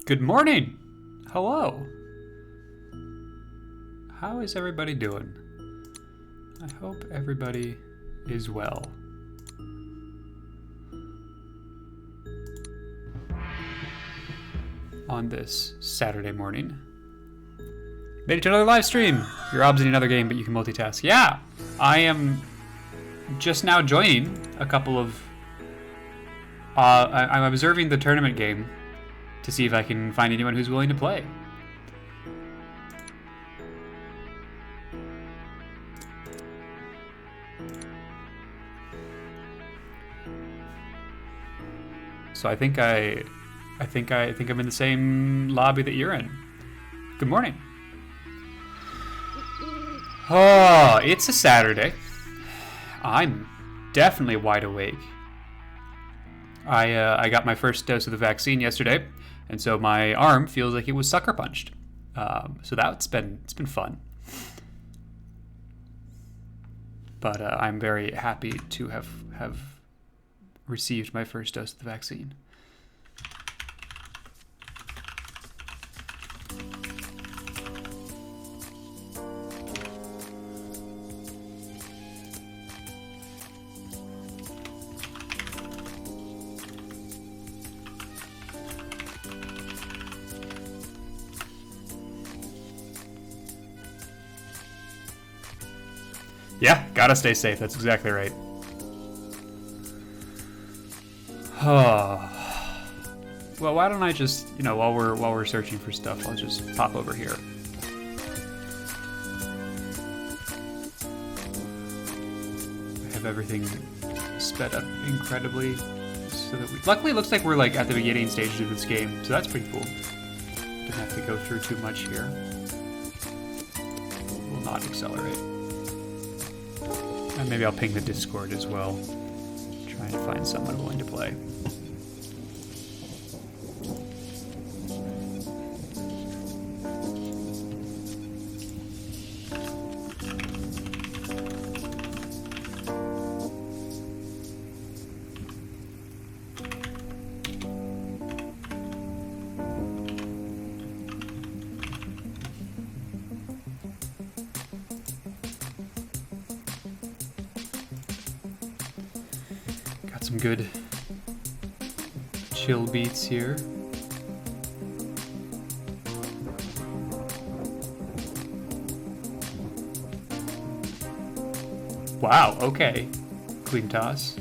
Good morning! Hello! How is everybody doing? I hope everybody is well. on this Saturday morning. Made it to another live stream. You're obs in another game, but you can multitask. Yeah, I am just now joining a couple of... I'm observing the tournament game to see if I can find anyone who's willing to play. So I think I'm in the same lobby that you're in. Good morning. Oh, it's a Saturday. I'm definitely wide awake. I got my first dose of the vaccine yesterday, and so my arm feels like it was sucker punched. So it's been fun. But I'm very happy to have received my first dose of the vaccine. Yeah, gotta stay safe. That's exactly right. Well, why don't I just, while we're searching for stuff, I'll just pop over here. I have everything sped up incredibly, so that luckily it looks like we're like at the beginning stages of this game, so that's pretty cool. Don't have to go through too much here. Will not accelerate. And maybe I'll ping the Discord as well. Trying to find someone willing to play. Some good chill beats here. Wow, okay. Clean toss.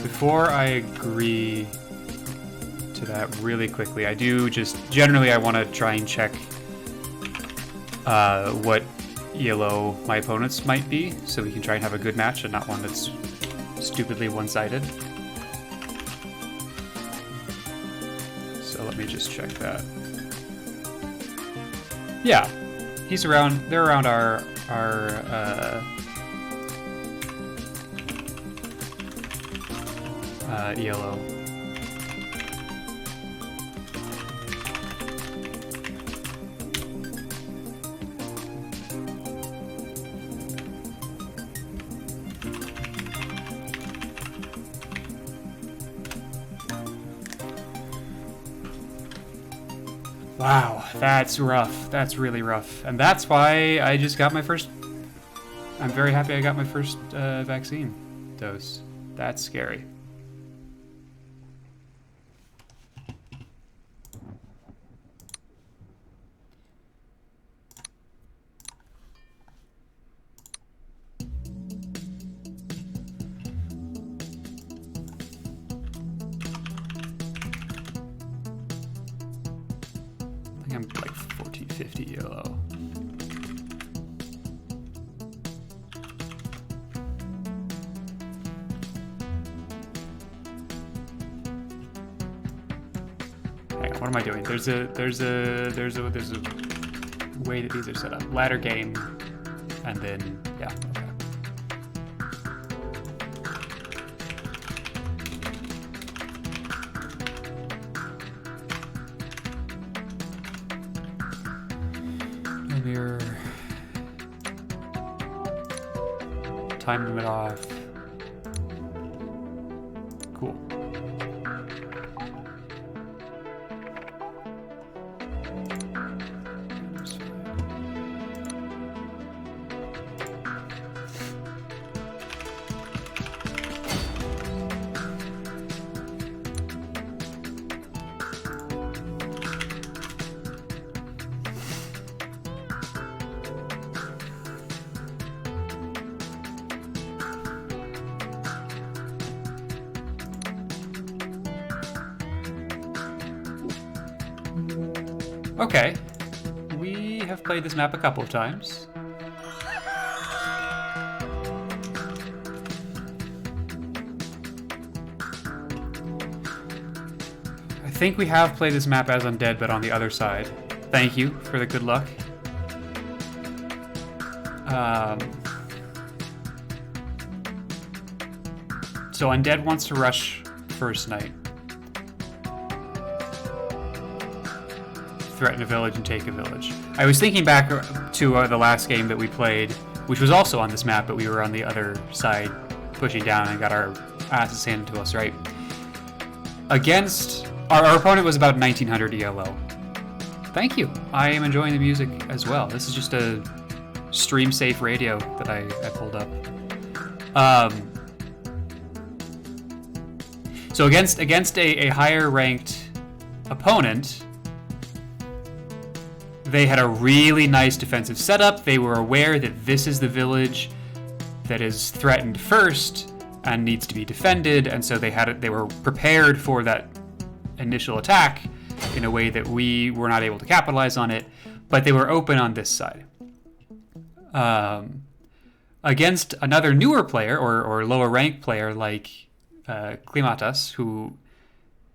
Before I agree to that really quickly, I do just, generally I want to try and check what ELO my opponents might be, so we can try and have a good match and not one that's stupidly one-sided. So let me just check that. Yeah, they're around our ELO. Wow, that's rough. That's really rough. And that's why I just got my first... I'm very happy I got my first vaccine dose. That's scary. I'm like 1450 yellow. Hang on, what am I doing? There's a way that these are set up. Ladder game, and then yeah, okay. Mirror. Time limit off. Cool. Okay. We have played this map a couple of times. I think we have played this map as Undead, but on the other side. Thank you for the good luck. So Undead wants to rush first night. Threaten a village and take a village. I was thinking back to the last game that we played, which was also on this map, but we were on the other side pushing down and got our asses handed to us, right? Against... Our opponent was about 1900 ELO. Thank you. I am enjoying the music as well. This is just a stream safe radio that I pulled up. So against a higher ranked opponent, they had a really nice defensive setup. They were aware that this is the village that is threatened first and needs to be defended, and so they were prepared for that initial attack in a way that we were not able to capitalize on it, but they were open on this side. Against another newer player or lower ranked player like Klimatas, who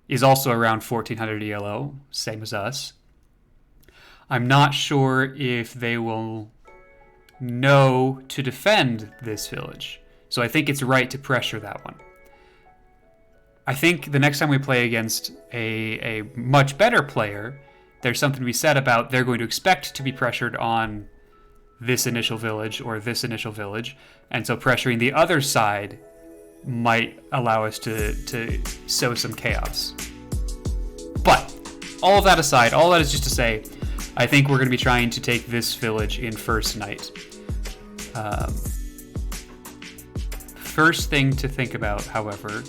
is also around 1400 ELO, same as us, I'm not sure if they will know to defend this village. So I think it's right to pressure that one. I think the next time we play against a much better player, there's something to be said about they're going to expect to be pressured on this initial village or this initial village, and so pressuring the other side might allow us to sow some chaos. But all of that aside, all that is just to say, I think we're going to be trying to take this village in first night. First thing to think about, however,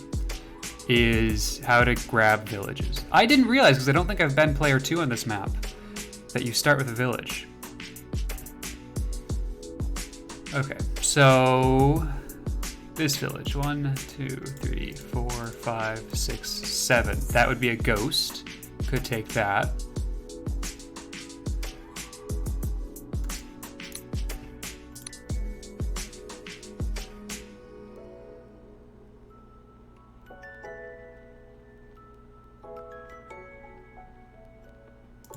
is how to grab villages. I didn't realize, because I don't think I've been player 2 on this map, that you start with a village. Okay, so this village, 1, 2, 3, 4, 5, 6, 7. That would be a ghost. Could take that.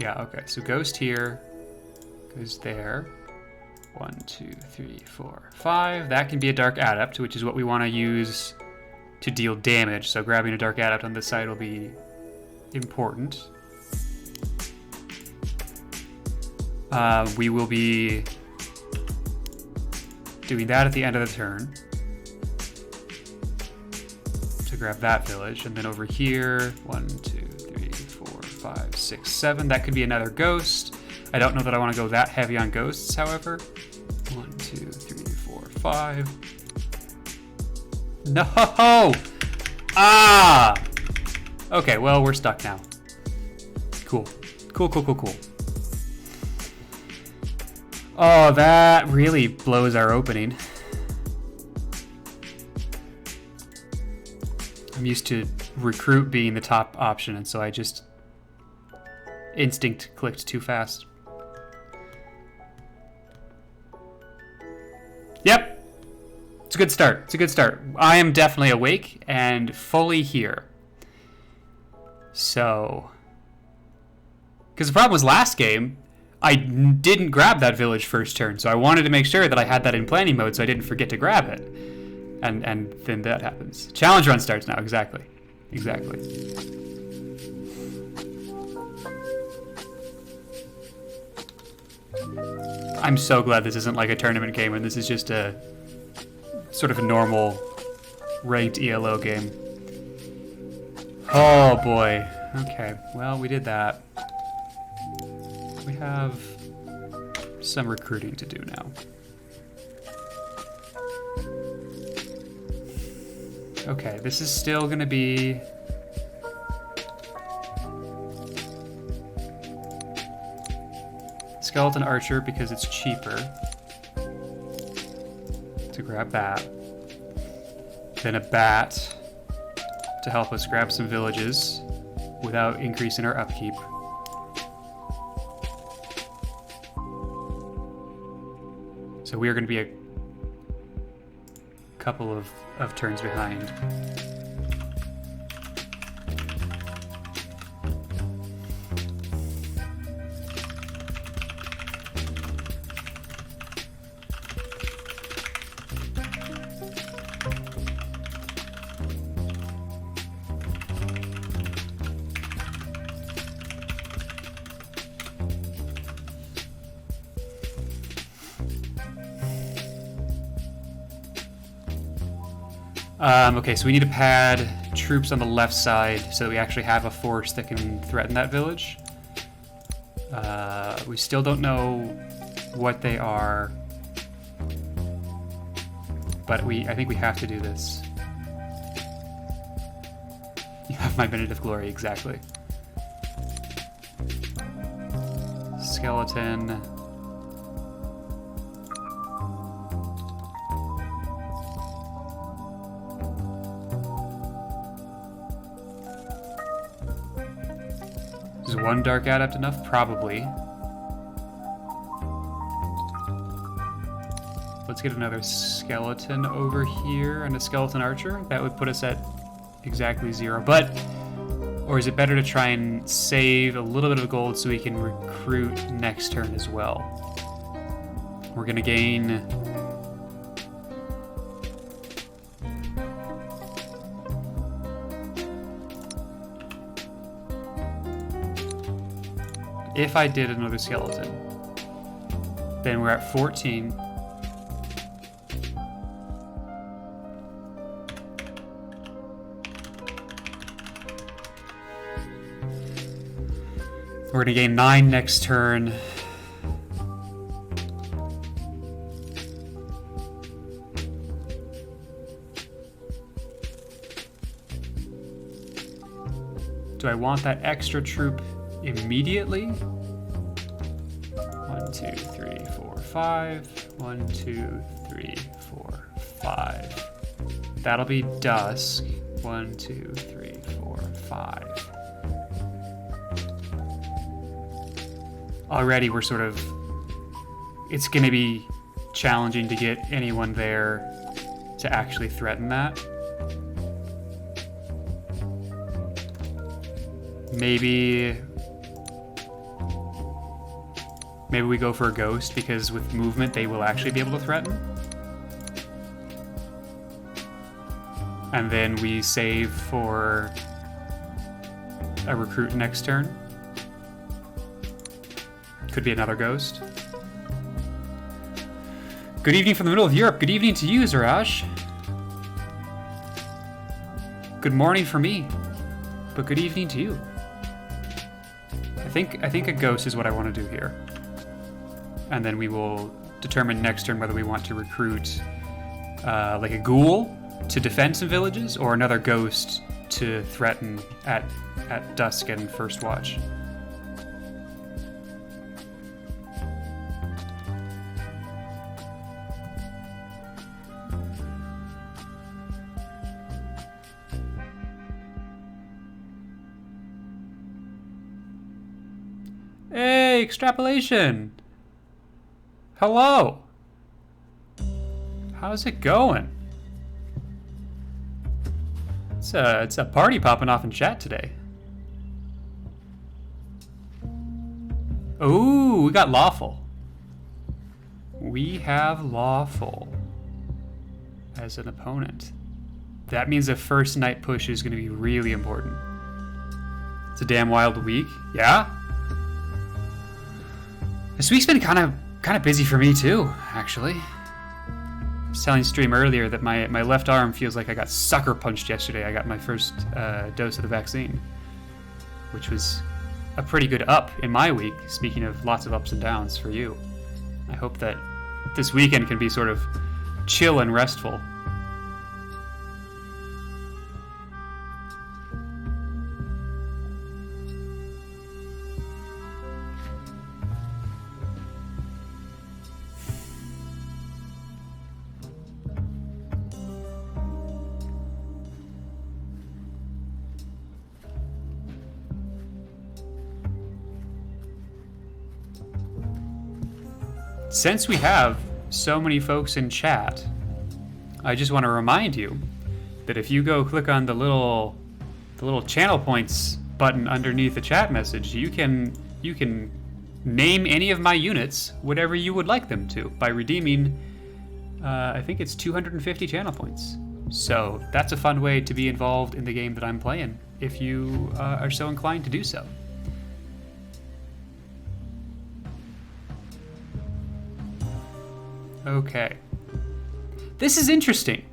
Yeah, okay, so ghost here, goes there. 1, 2, 3, 4, 5. That can be a Dark Adept, which is what we want to use to deal damage. So grabbing a Dark Adept on this side will be important. We will be doing that at the end of the turn to grab that village. And then over here, 1, 2, 3, 4, 5, 6, 7. That could be another ghost. I don't know that I want to go that heavy on ghosts, however. 1, 2, 3, 4, 5. No! Ah! Okay, well, we're stuck now. Cool. Cool. Oh, that really blows our opening. I'm used to recruit being the top option, and so I just instinct clicked too fast. Yep. It's a good start. I am definitely awake and fully here. So, because the problem was last game, I didn't grab that village first turn, so I wanted to make sure that I had that in planning mode so I didn't forget to grab it. And then that happens. Challenge run starts now, exactly. I'm so glad this isn't like a tournament game and this is just a sort of a normal ranked ELO game. Oh boy. Okay, well, we did that. We have some recruiting to do now. Okay, this is still gonna be... Skeleton Archer because it's cheaper to grab that. Then a bat to help us grab some villages without increasing our upkeep. So we are going to be a couple of turns behind. Okay, so we need to pad troops on the left side so that we actually have a force that can threaten that village. We still don't know what they are, but I think we have to do this. You have my minute of glory, exactly. Skeleton. Is one Dark Adept enough? Probably. Let's get another skeleton over here and a skeleton archer. That would put us at exactly 0. But, or is it better to try and save a little bit of gold so we can recruit next turn as well? We're gonna gain... If I did another skeleton, then we're at 14. We're gonna gain 9 next turn. Do I want that extra troop immediately? 1, 2, 3, 4, 5. 1, 2, 3, 4, 5. That'll be dusk. 1, 2, 3, 4, 5. Already we're sort of... It's gonna be challenging to get anyone there to actually threaten that. Maybe we go for a ghost, because with movement they will actually be able to threaten. And then we save for a recruit next turn. Could be another ghost. Good evening from the middle of Europe. Good evening to you, Zarash. Good morning for me, but good evening to you. I think a ghost is what I want to do here. And then we will determine next turn whether we want to recruit like a ghoul to defend some villages, or another ghost to threaten at dusk and first watch. Hey, extrapolation! Hello! How's it going? It's a party popping off in chat today. Ooh, we got Lawful. We have Lawful as an opponent. That means the first night push is going to be really important. It's a damn wild week. Yeah? This week's been kind of busy for me too, actually. I was telling stream earlier that my left arm feels like I got sucker punched yesterday. I got my first dose of the vaccine, which was a pretty good up in my week, speaking of lots of ups and downs for you. I hope that this weekend can be sort of chill and restful. Since we have so many folks in chat, I just want to remind you that if you go click on the little channel points button underneath the chat message, you can name any of my units whatever you would like them to by redeeming, I think it's 250 channel points. So that's a fun way to be involved in the game that I'm playing, if you are so inclined to do so. Okay. This is interesting.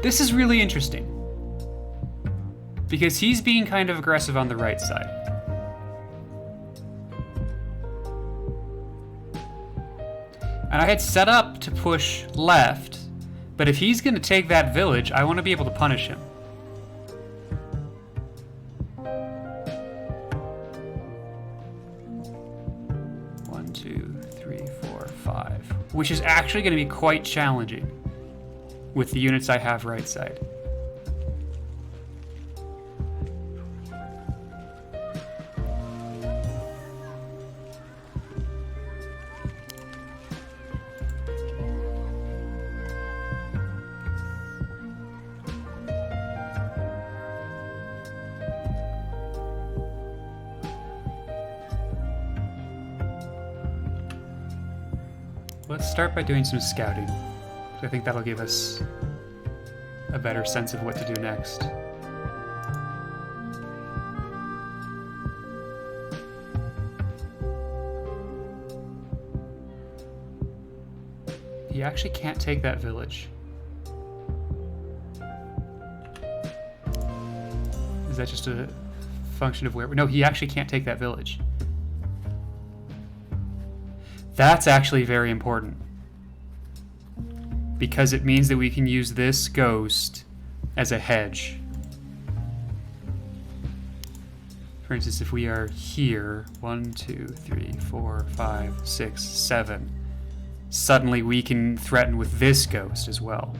This is really interesting. Because he's being kind of aggressive on the right side. And I had set up to push left, but if he's going to take that village, I want to be able to punish him. One, two, three, four, five. Which is actually going to be quite challenging with the units I have right side. Let's start by doing some scouting. I think that'll give us a better sense of what to do next. He actually can't take that village. Is that just a function of where? No, he actually can't take that village. That's actually very important, because it means that we can use this ghost as a hedge. For instance, if we are here, 1, 2, 3, 4, 5, 6, 7, suddenly we can threaten with this ghost as well.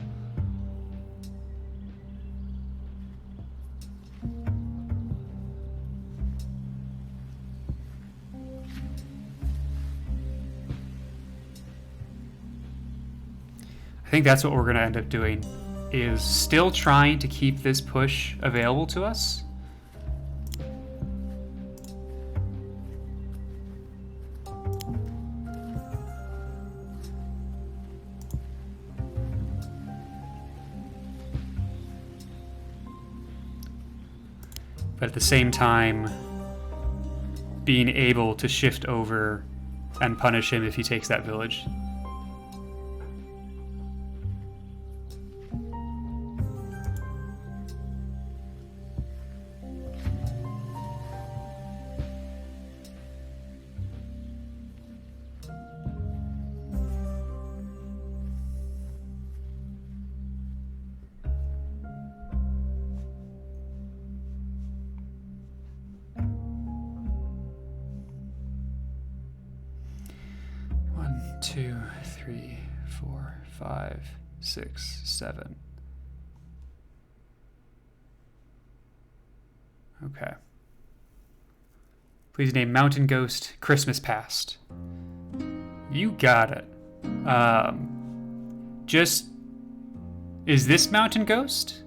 I think that's what we're going to end up doing, is still trying to keep this push available to us. But at the same time, being able to shift over and punish him if he takes that village. Two, three, four, 5, 6, 7. Okay. Please name Mountain Ghost Christmas Past. You got it. Is this Mountain Ghost?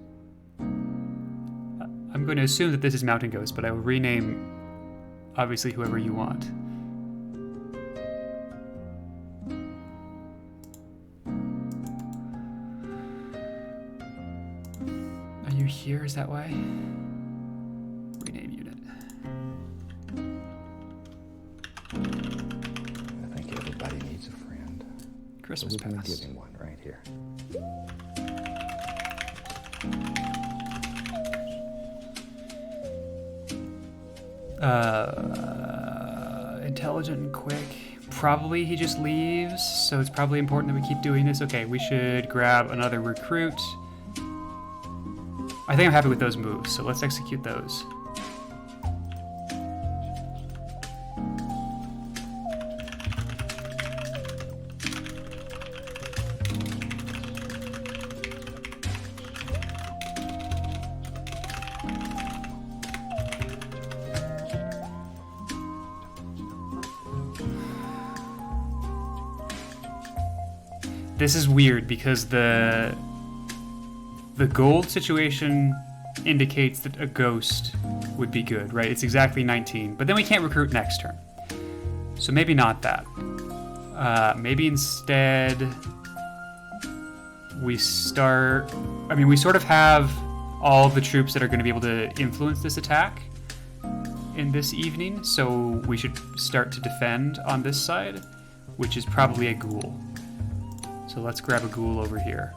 I'm going to assume that this is Mountain Ghost, but I will rename, obviously, whoever you want. Here, is that why? Rename unit. I think everybody needs a friend. Christmas Past. We're giving one right here. Intelligent and quick. Probably he just leaves, so it's probably important that we keep doing this. Okay, we should grab another recruit. I think I'm happy with those moves, so let's execute those. this is weird because the gold situation indicates that a ghost would be good, right? It's exactly 19, but then we can't recruit next turn. So maybe not that. Maybe instead we start... I mean, we sort of have all of the troops that are going to be able to influence this attack in this evening, so we should start to defend on this side, which is probably a ghoul. So let's grab a ghoul over here.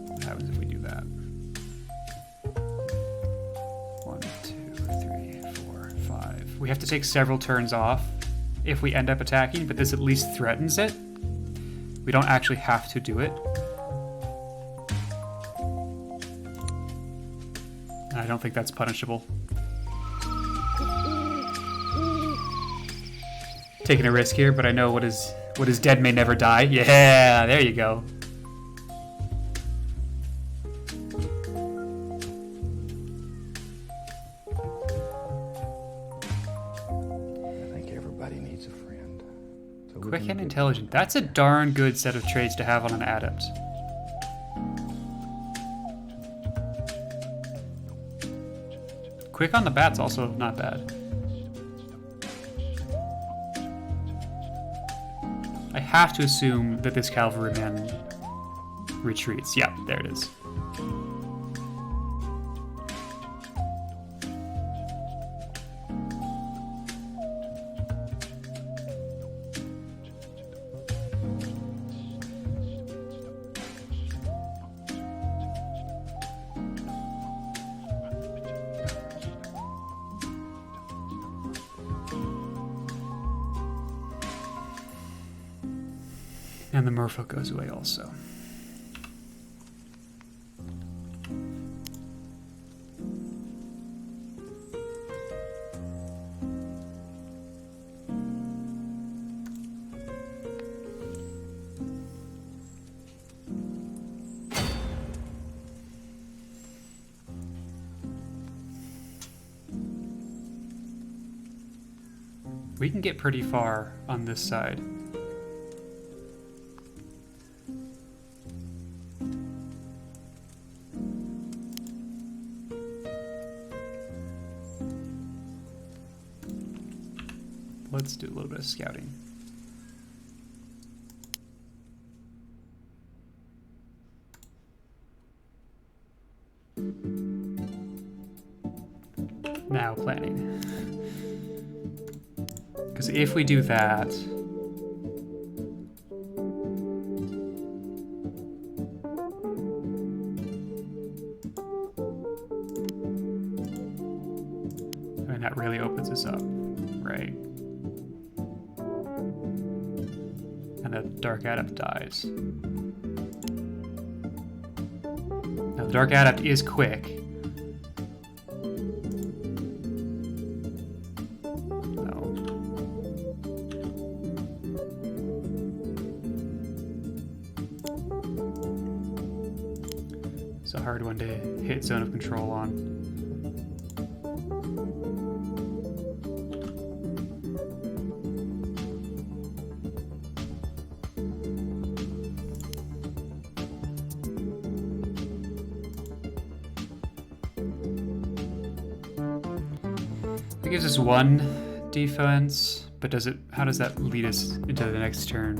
What happens if we do that? 1, 2, 3, 4, 5. We have to take several turns off if we end up attacking, but this at least threatens it. We don't actually have to do it. I don't think that's punishable. Taking a risk here, but I know what is dead may never die. Yeah, there you go. I think everybody needs a friend. So we Quick can and get- intelligent. That's a darn good set of traits to have on an adept. Quick on the bat's also not bad. I have to assume that this cavalryman retreats. Yeah, there it is. And the merfolk goes away also. We can get pretty far on this side. Let's do a little bit of scouting. Now planning. Because if we do that, I mean, that really opens us up, right? And the Dark Adept dies. Now, the Dark Adept is quick. No. It's a hard one to hit zone of control on. It gives us 1 defense, but does it? How does that lead us into the next turn?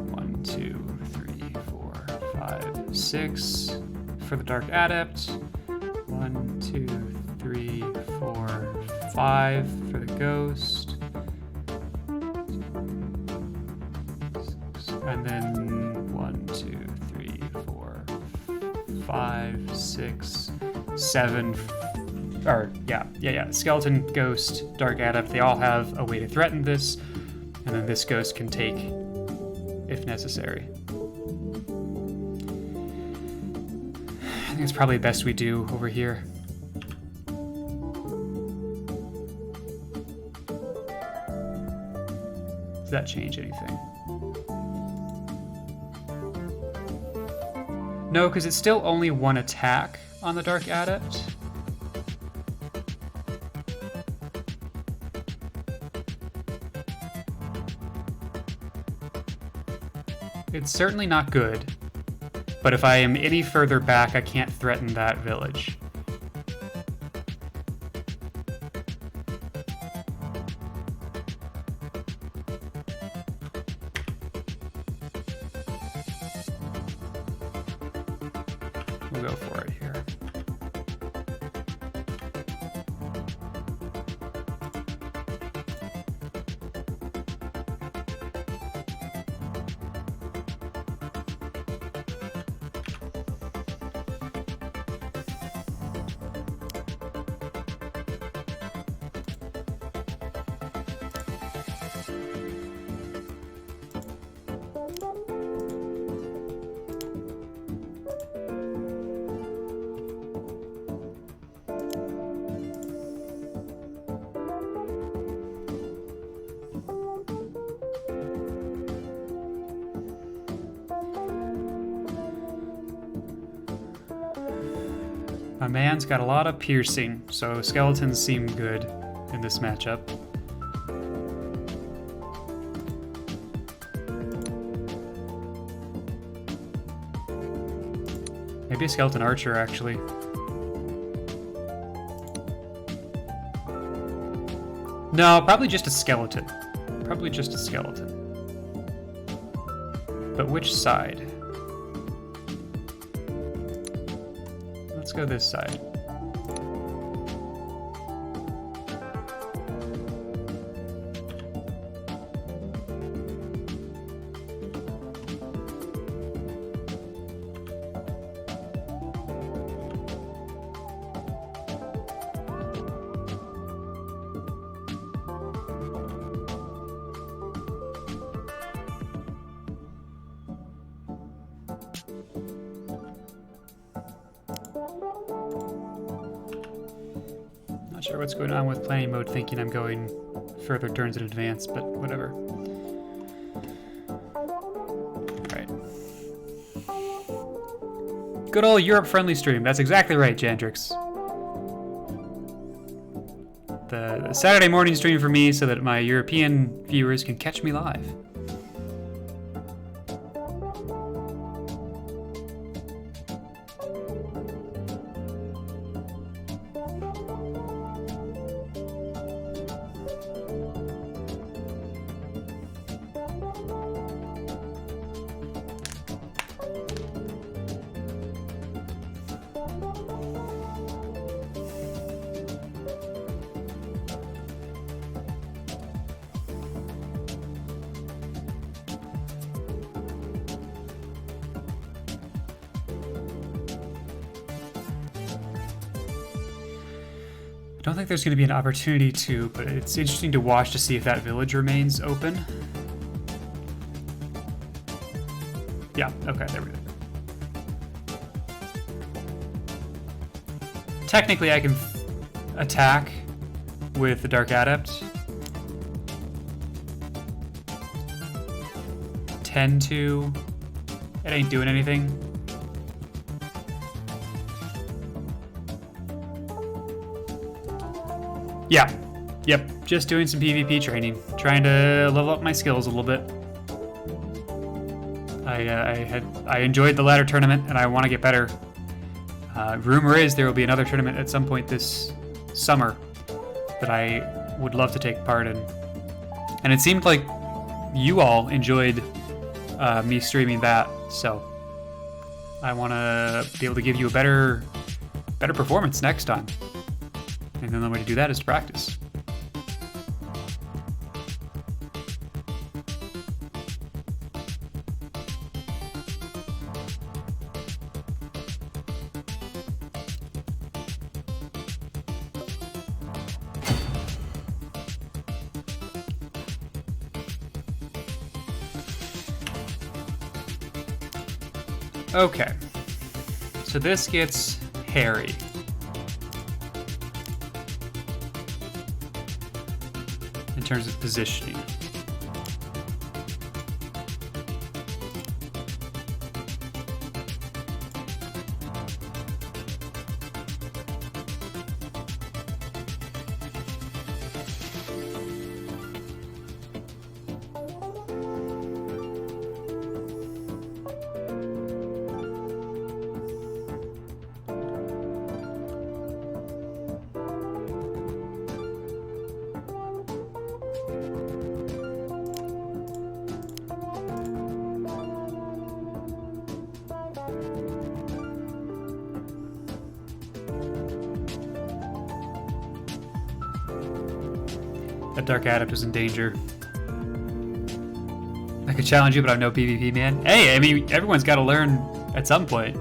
1, 2, 3, 4, 5, 6 for the Dark Adept. 1, 2, 3, 4, 5 for the Ghost. And then 1, 2, 3, 4, 5, 6, 7. Or, yeah. Skeleton, Ghost, Dark Adept, they all have a way to threaten this, and then this Ghost can take if necessary. I think it's probably best we do over here. Does that change anything? No, because it's still only one attack on the Dark Adept. It's certainly not good, but if I am any further back, I can't threaten that village. We'll go for it here. My man's got a lot of piercing, so skeletons seem good in this matchup. Maybe a skeleton archer, actually. No, probably just a skeleton. Probably just a skeleton. But which side? Let's go this side. Not sure what's going on with planning mode, thinking I'm going further turns in advance, but whatever. Alright. Good old Europe-friendly stream. That's exactly right, Jandrix. The Saturday morning stream for me so that my European viewers can catch me live. I don't think there's going to be an opportunity to, but it's interesting to watch to see if that village remains open. Yeah, okay, there we go. Technically, I can attack with the Dark Adept. Tend to. It ain't doing anything. Yeah. Yep. Just doing some PvP training. Trying to level up my skills a little bit. I enjoyed the ladder tournament, and I want to get better. Rumor is there will be another tournament at some point this summer that I would love to take part in. And it seemed like you all enjoyed me streaming that, so I want to be able to give you a better performance next time. And the only way to do that is to practice. Okay, so this gets hairy. In terms of positioning. That Dark Adept was in danger. I could challenge you, but I'm no PvP man. Hey, I mean, everyone's got to learn at some point.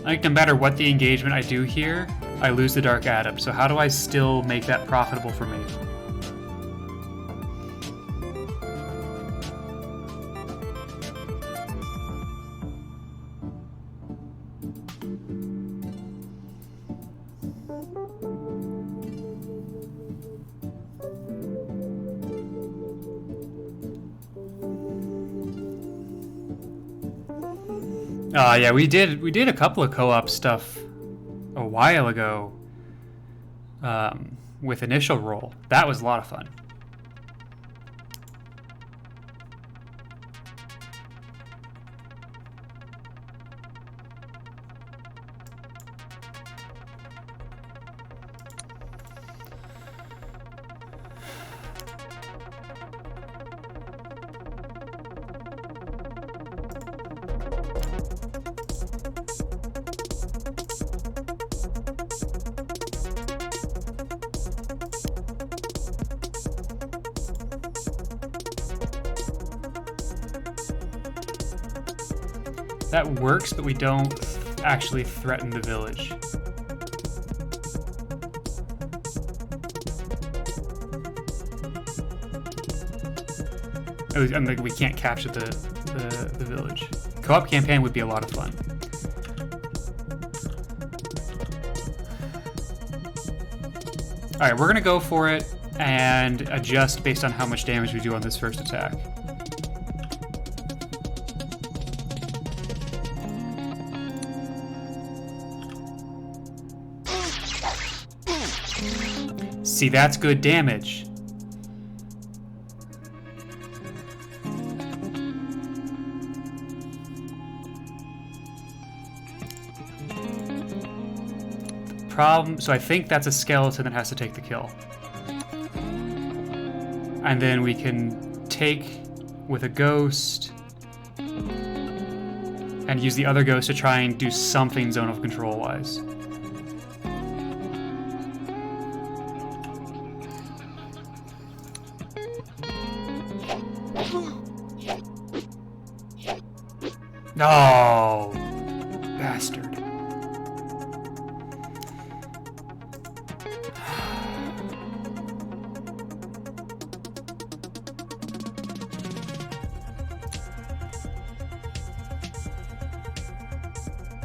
Like, no matter what the engagement I do here, I lose the Dark Adept. So how do I still make that profitable for me? Yeah, we did a couple of co-op stuff a while ago with Initial Roll. That was a lot of fun. That works, but we don't actually threaten the village. I mean, we can't capture the village. Co-op campaign would be a lot of fun. All right, we're gonna go for it and adjust based on how much damage we do on this first attack. See, that's good damage. Problem, so I think that's a skeleton that has to take the kill. And then we can take with a ghost and use the other ghost to try and do something zone of control wise. No, bastard.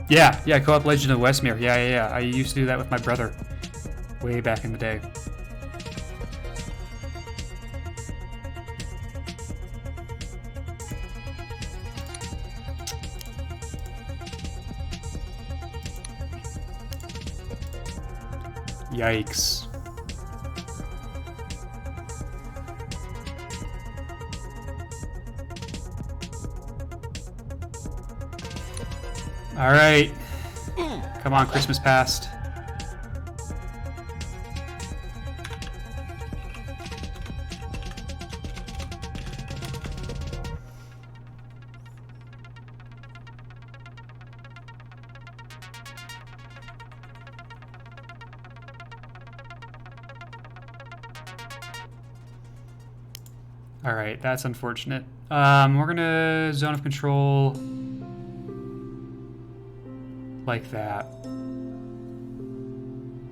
Yeah, co-op Legend of Westmere. Yeah. I used to do that with my brother way back in the day. Yikes. All right. Come on, Christmas past. All right, that's unfortunate. We're gonna zone of control like that.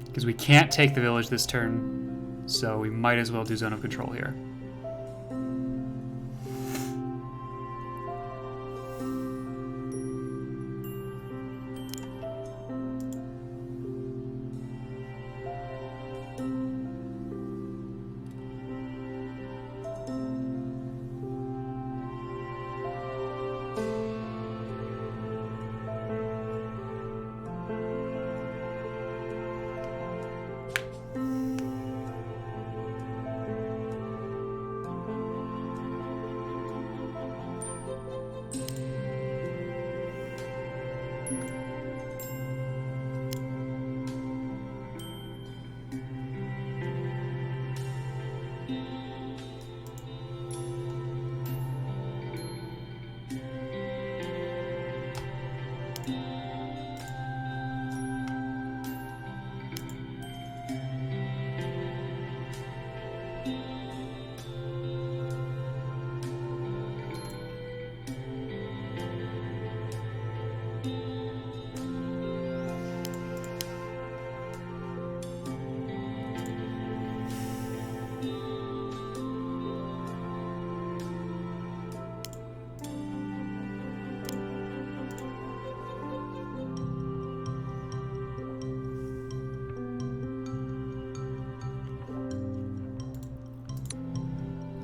Because we can't take the village this turn, so we might as well do zone of control here.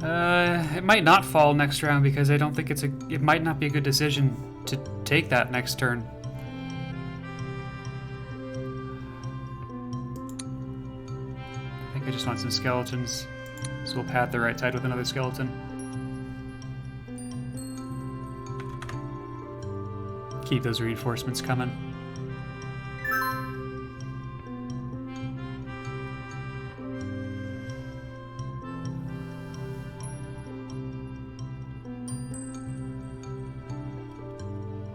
It might not fall next round because I don't think it might not be a good decision to take that next turn. I think I just want some skeletons, so we'll pad the right side with another skeleton. Keep those reinforcements coming.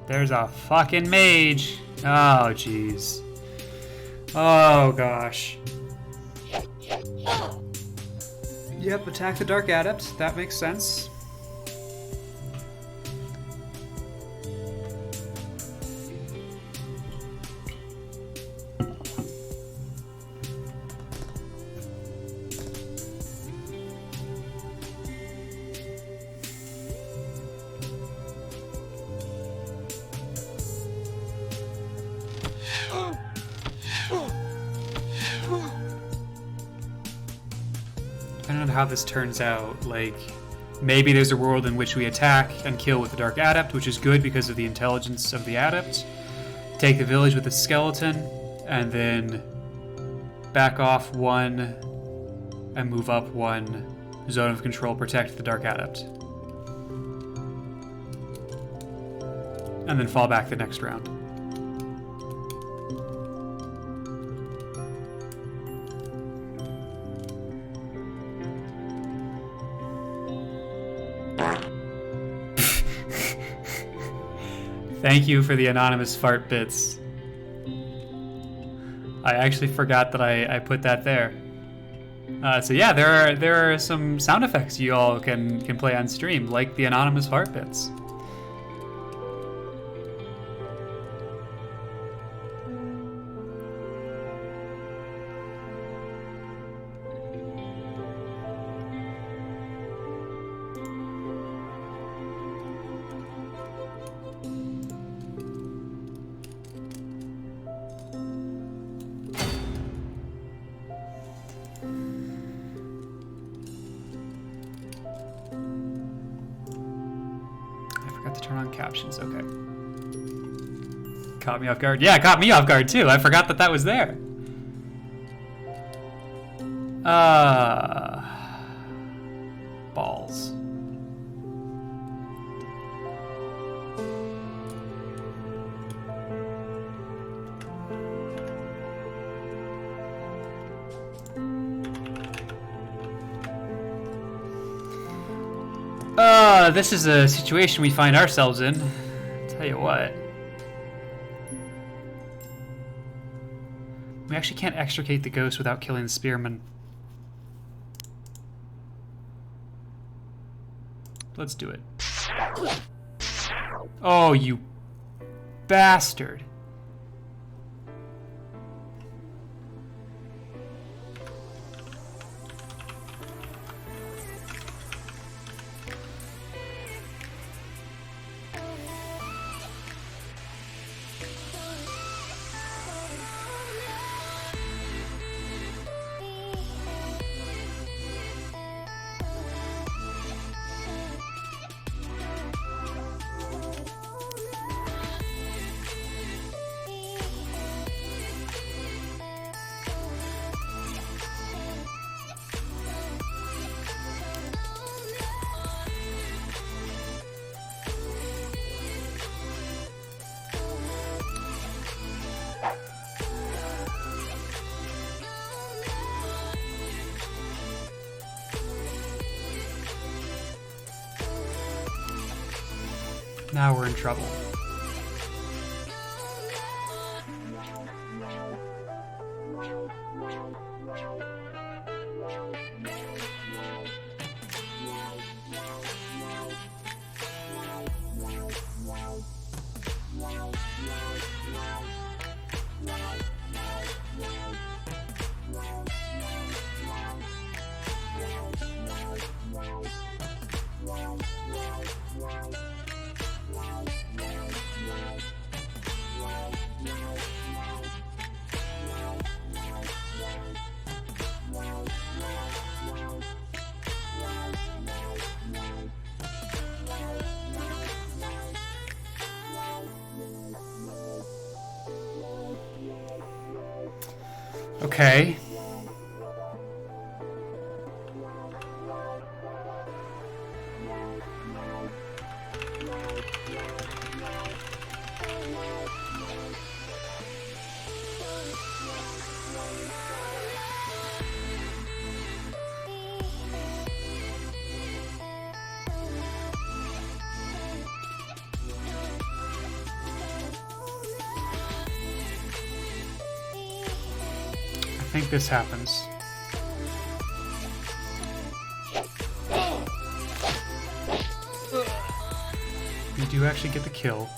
There's a fucking mage. Oh, jeez. Oh, gosh. Yep, attack the Dark Adept. That makes sense. I don't know how this turns out. Like, maybe there's a world in which we attack and kill with the Dark Adept, which is good because of the intelligence of the Adept. Take the village with the skeleton, and then back off one and move up one zone of control, protect the Dark Adept. And then fall back the next round. Thank you for the anonymous fart bits. I actually forgot that I put that there. So yeah, there are some sound effects you all can play on stream, like the anonymous fart bits. To turn on captions, okay. Caught me off guard. Yeah, it caught me off guard too. I forgot that was there. Balls. This is a situation we find ourselves in. Tell you what. We actually can't extricate the ghost without killing the spearman. Let's do it. Oh, you bastard. Now we're in trouble. Okay. I think this happens. You do actually get the kill.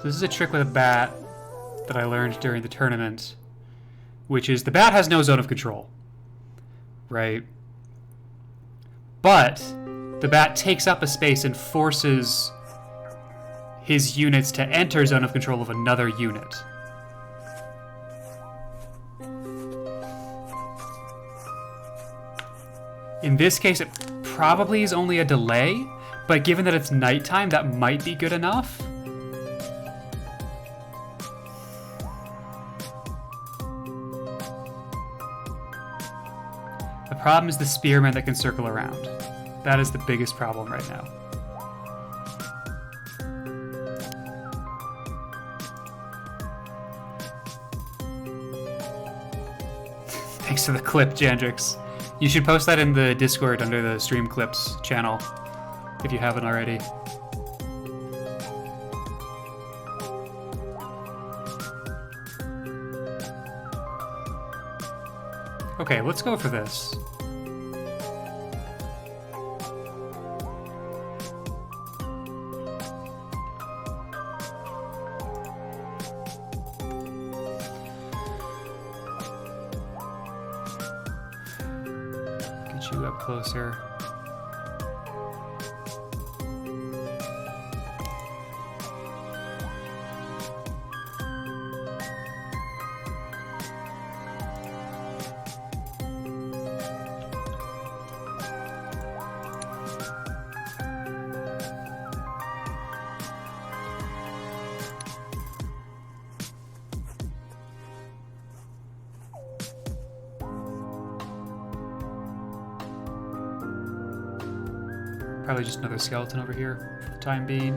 This is a trick with a bat that I learned during the tournament, which is the bat has no zone of control, right? But the bat takes up a space and forces his units to enter zone of control of another unit. In this case, it probably is only a delay, but given that it's nighttime, that might be good enough. The problem is the spearmen that can circle around. That is the biggest problem right now. Thanks for the clip, Jandrix. You should post that in the Discord under the Stream Clips channel, if you haven't already. Okay, let's go for this. Get you up closer. Probably just another skeleton over here for the time being.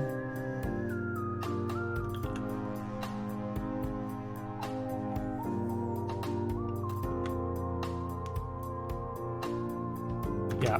Yeah.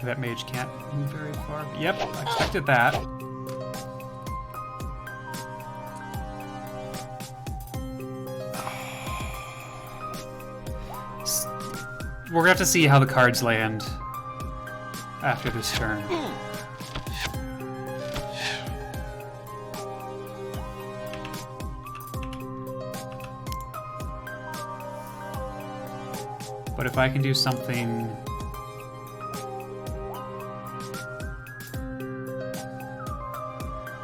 That mage can't move very far. Yep, I expected that. We're gonna have to see how the cards land after this turn. But if I can do something...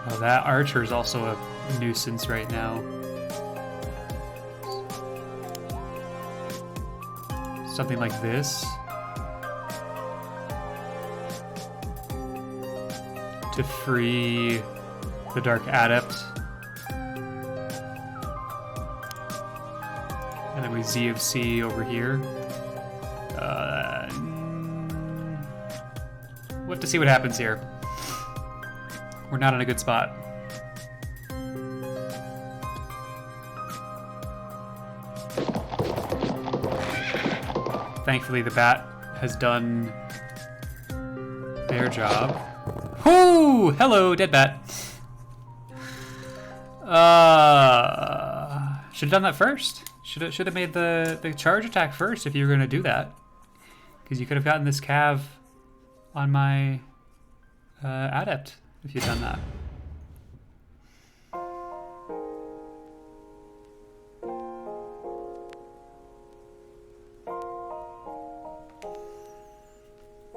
Oh, that archer is also a nuisance right now. Something like this. To free the Dark Adept. And then we Z of C over here. We'll have to see what happens here. We're not in a good spot. Thankfully, the bat has done their job. Oh, hello, dead bat. Should have done that first. Should have made the charge attack first if you were going to do that. Because you could have gotten this cav on my adept if you'd done that.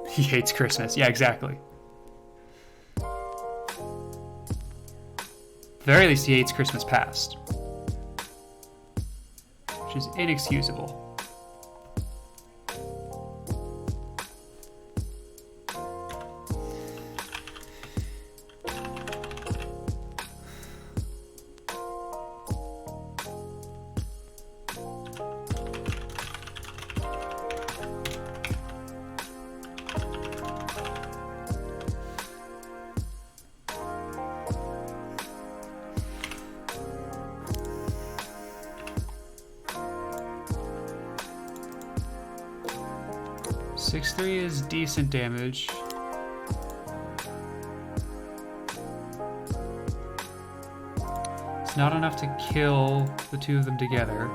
He hates Christmas. Yeah, exactly. At the very least, he hates Christmas past. Which is inexcusable. Three is decent damage. It's not enough to kill the two of them together.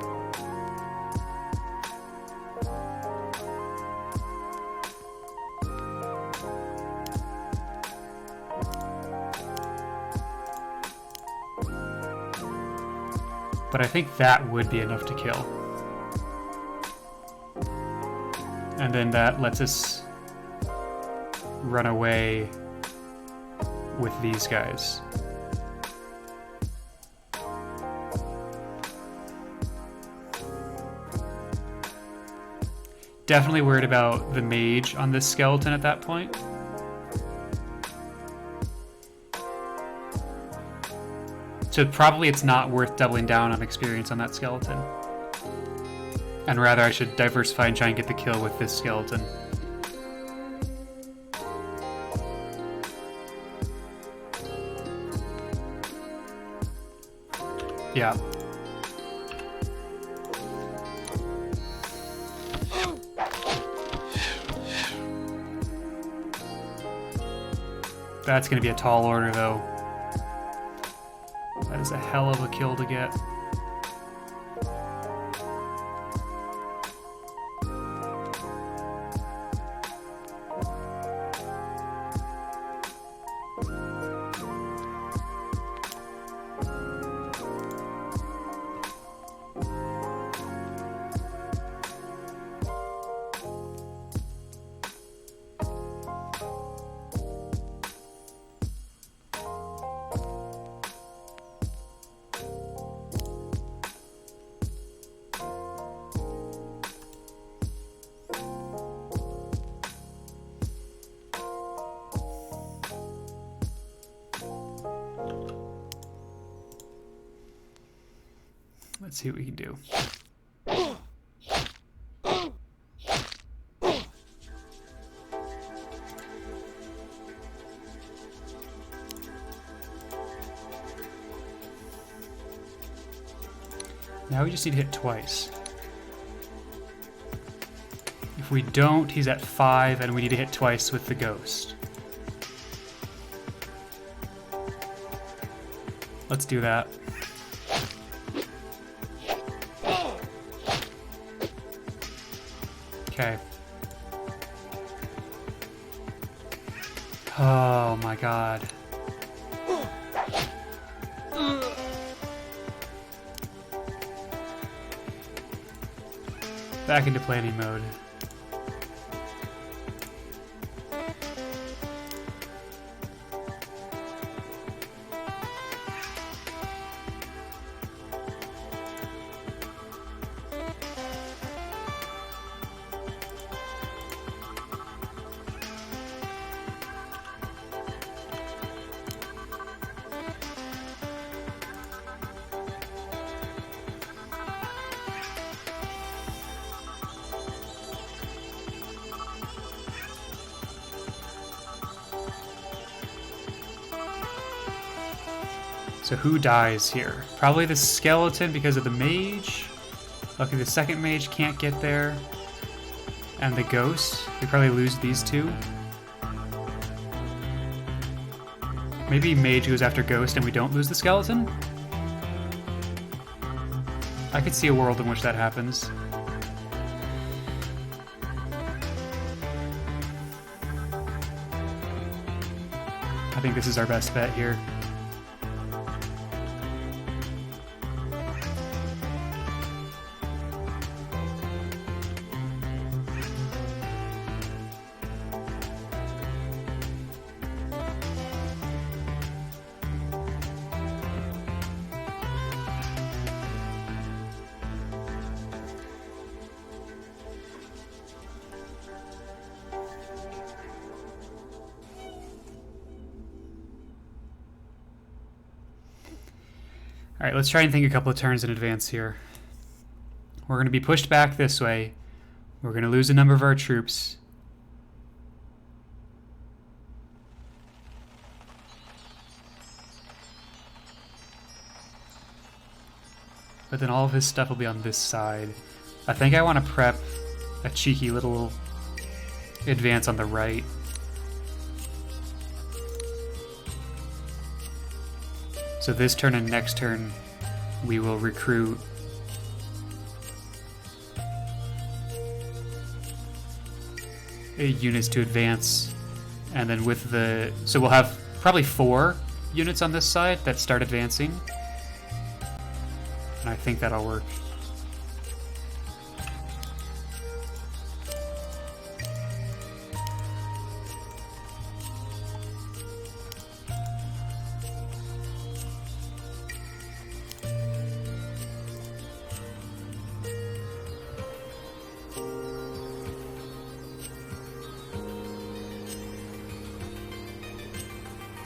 But I think that would be enough to kill. And then that lets us run away with these guys. Definitely worried about the mage on this skeleton at that point. So probably it's not worth doubling down on experience on that skeleton. And rather I should diversify and try and get the kill with this skeleton. Yeah. That's gonna be a tall order though. That is a hell of a kill to get. Let's see what we can do. Now we just need to hit twice. If we don't, he's at 5, and we need to hit twice with the ghost. Let's do that. Okay. Oh my god. Back into planning mode. So who dies here? Probably the skeleton because of the mage. Luckily the second mage can't get there. And the ghost. We probably lose these two. Maybe Mage goes after Ghost and we don't lose the skeleton? I could see a world in which that happens. I think this is our best bet here. All right, let's try and think a couple of turns in advance here. We're going to be pushed back this way. We're going to lose a number of our troops. But then all of his stuff will be on this side. I think I want to prep a cheeky little advance on the right. So this turn and next turn, we will recruit units to advance, and then with the... So we'll have probably 4 units on this side that start advancing. And I think that'll work.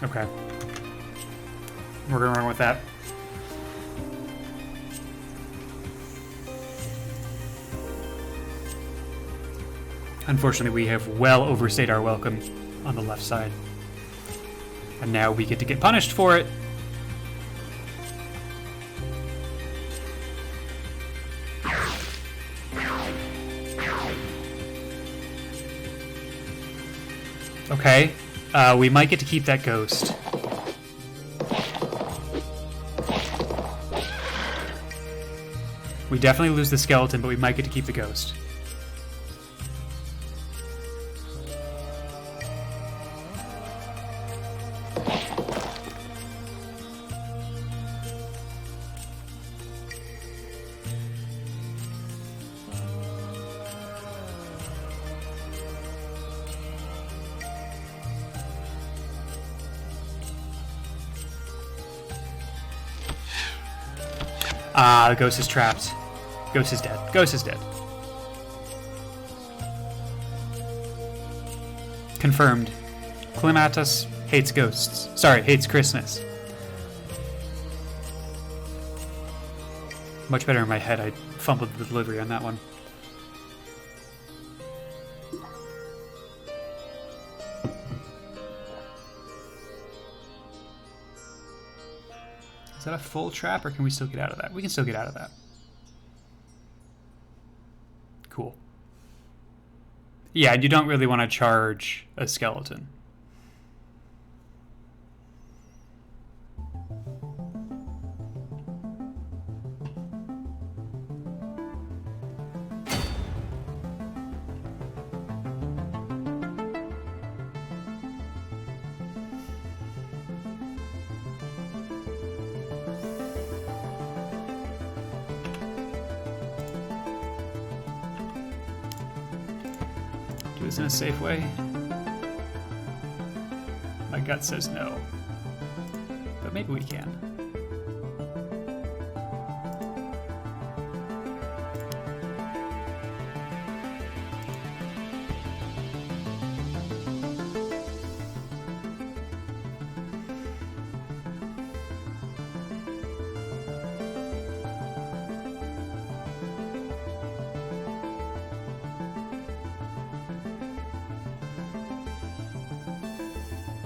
Okay. We're gonna run with that. Unfortunately, we have well overstayed our welcome on the left side. And now we get punished for it. Okay. We might get to keep that ghost. We definitely lose the skeleton, but we might get to keep the ghost. Ah, the ghost is trapped. Ghost is dead. Ghost is dead. Confirmed. Clematis hates ghosts. Sorry, hates Christmas. Much better in my head. I fumbled the delivery on that one. Is that a full trap, or can we still get out of that? We can still get out of that. Cool. Yeah, and you don't really want to charge a skeleton. Do this in a safe way. My gut says no. But maybe we can.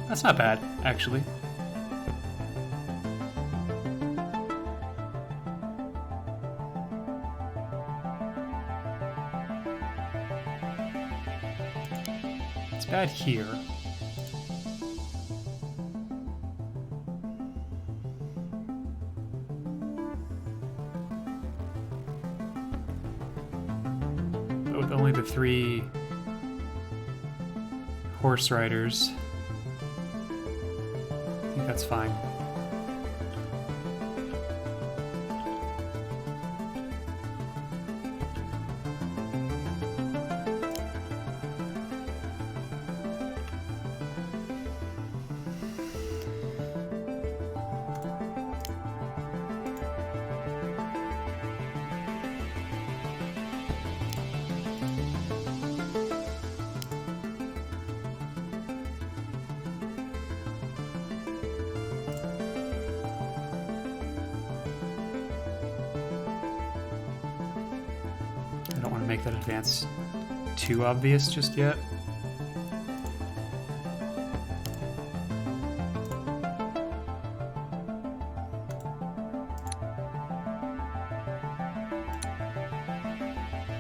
That's not bad, actually. It's bad here. only the 3 horse riders. I think that's fine. I don't want to make that advance too obvious just yet.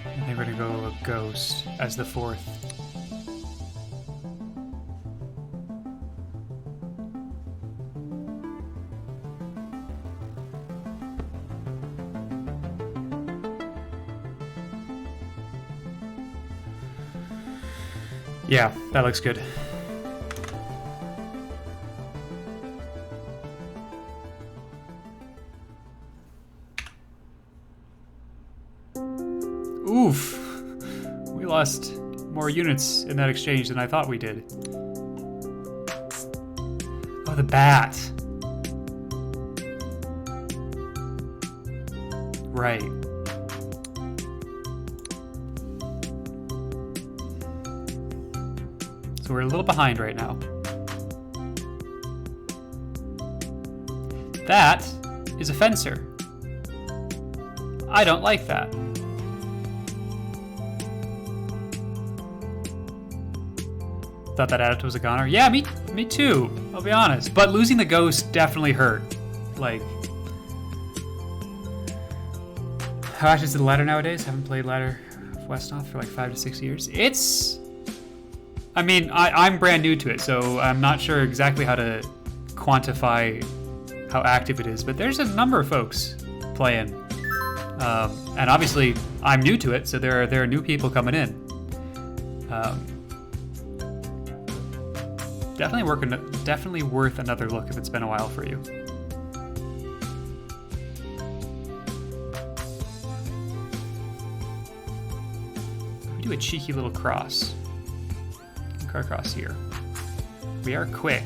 I think we're gonna go a ghost as the 4th. Yeah, that looks good. Oof. We lost more units in that exchange than I thought we did. Oh, the bat. Right. So we're a little behind right now. That is a fencer. I don't like that. Thought that adept was a goner. Yeah, me too, I'll be honest. But losing the ghost definitely hurt. Like, how active is the ladder nowadays? Haven't played Ladder of Westnoth for like 5 to 6 years. It's... I mean, I'm brand new to it, so I'm not sure exactly how to quantify how active it is, but there's a number of folks playing. And obviously, I'm new to it, so there are new people coming in. Definitely worth another look if it's been a while for you. We do a cheeky little cross. Car cross here. We are quick.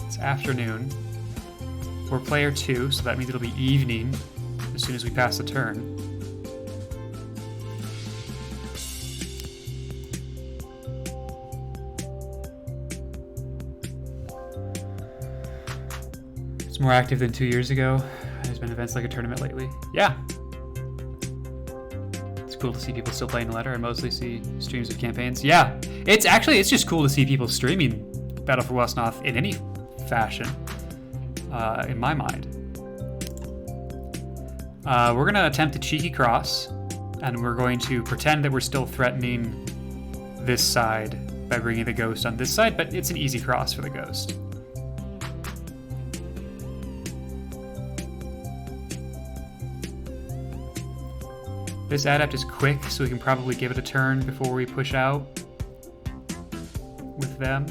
It's afternoon. We're player 2, so that means it'll be evening as soon as we pass the turn. It's more active than 2 years ago. There's been events like a tournament lately. Yeah. It's cool to see people still playing the letter and mostly see streams of campaigns. Yeah. It's just cool to see people streaming Battle for Westnoth in any fashion, in my mind. We're going to attempt a cheeky cross, and we're going to pretend that we're still threatening this side by bringing the ghost on this side, but it's an easy cross for the ghost. This adept is quick, so we can probably give it a turn before we push out with them.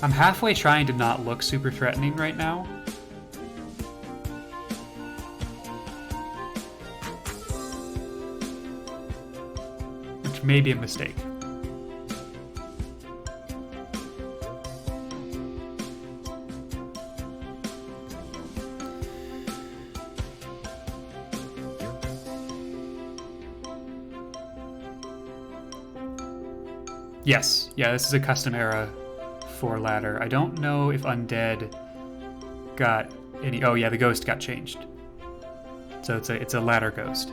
I'm halfway trying to not look super threatening right now. Which may be a mistake. Yes, yeah, this is a custom era for ladder. I don't know if Undead got any... Oh yeah, the ghost got changed. So it's a ladder ghost.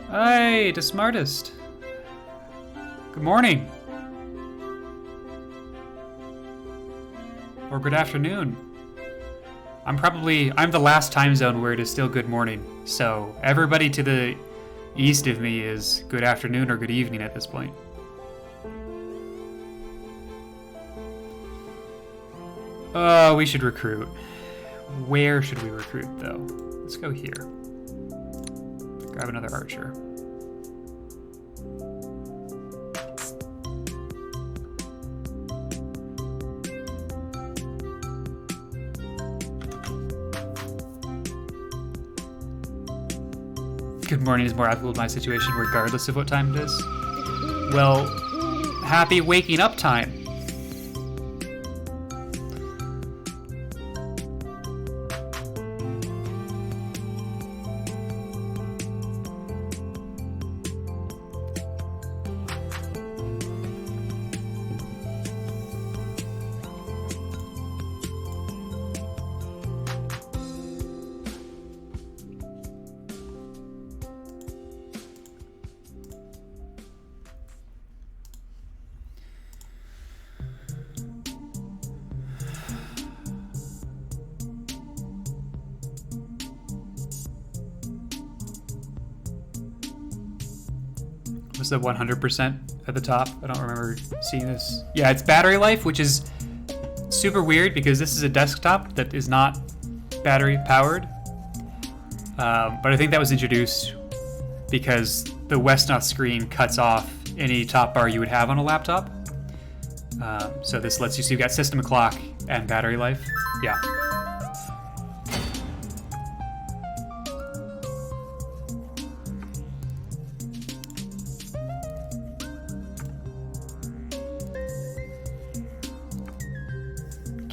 Hey, the smartest. Good morning. Or good afternoon. I'm the last time zone where it is still good morning. So everybody to the east of me is good afternoon or good evening at this point. We should recruit. Where should we recruit, though? Let's go here. Grab another archer. Good morning is more applicable to my situation regardless of what time it is. Well, happy waking up time. Was the 100% at the top? I don't remember seeing this. Yeah, it's battery life, which is super weird because this is a desktop that is not battery powered. But I think that was introduced because the Westnoth screen cuts off any top bar you would have on a laptop. So this lets you see you've got system clock and battery life. Yeah.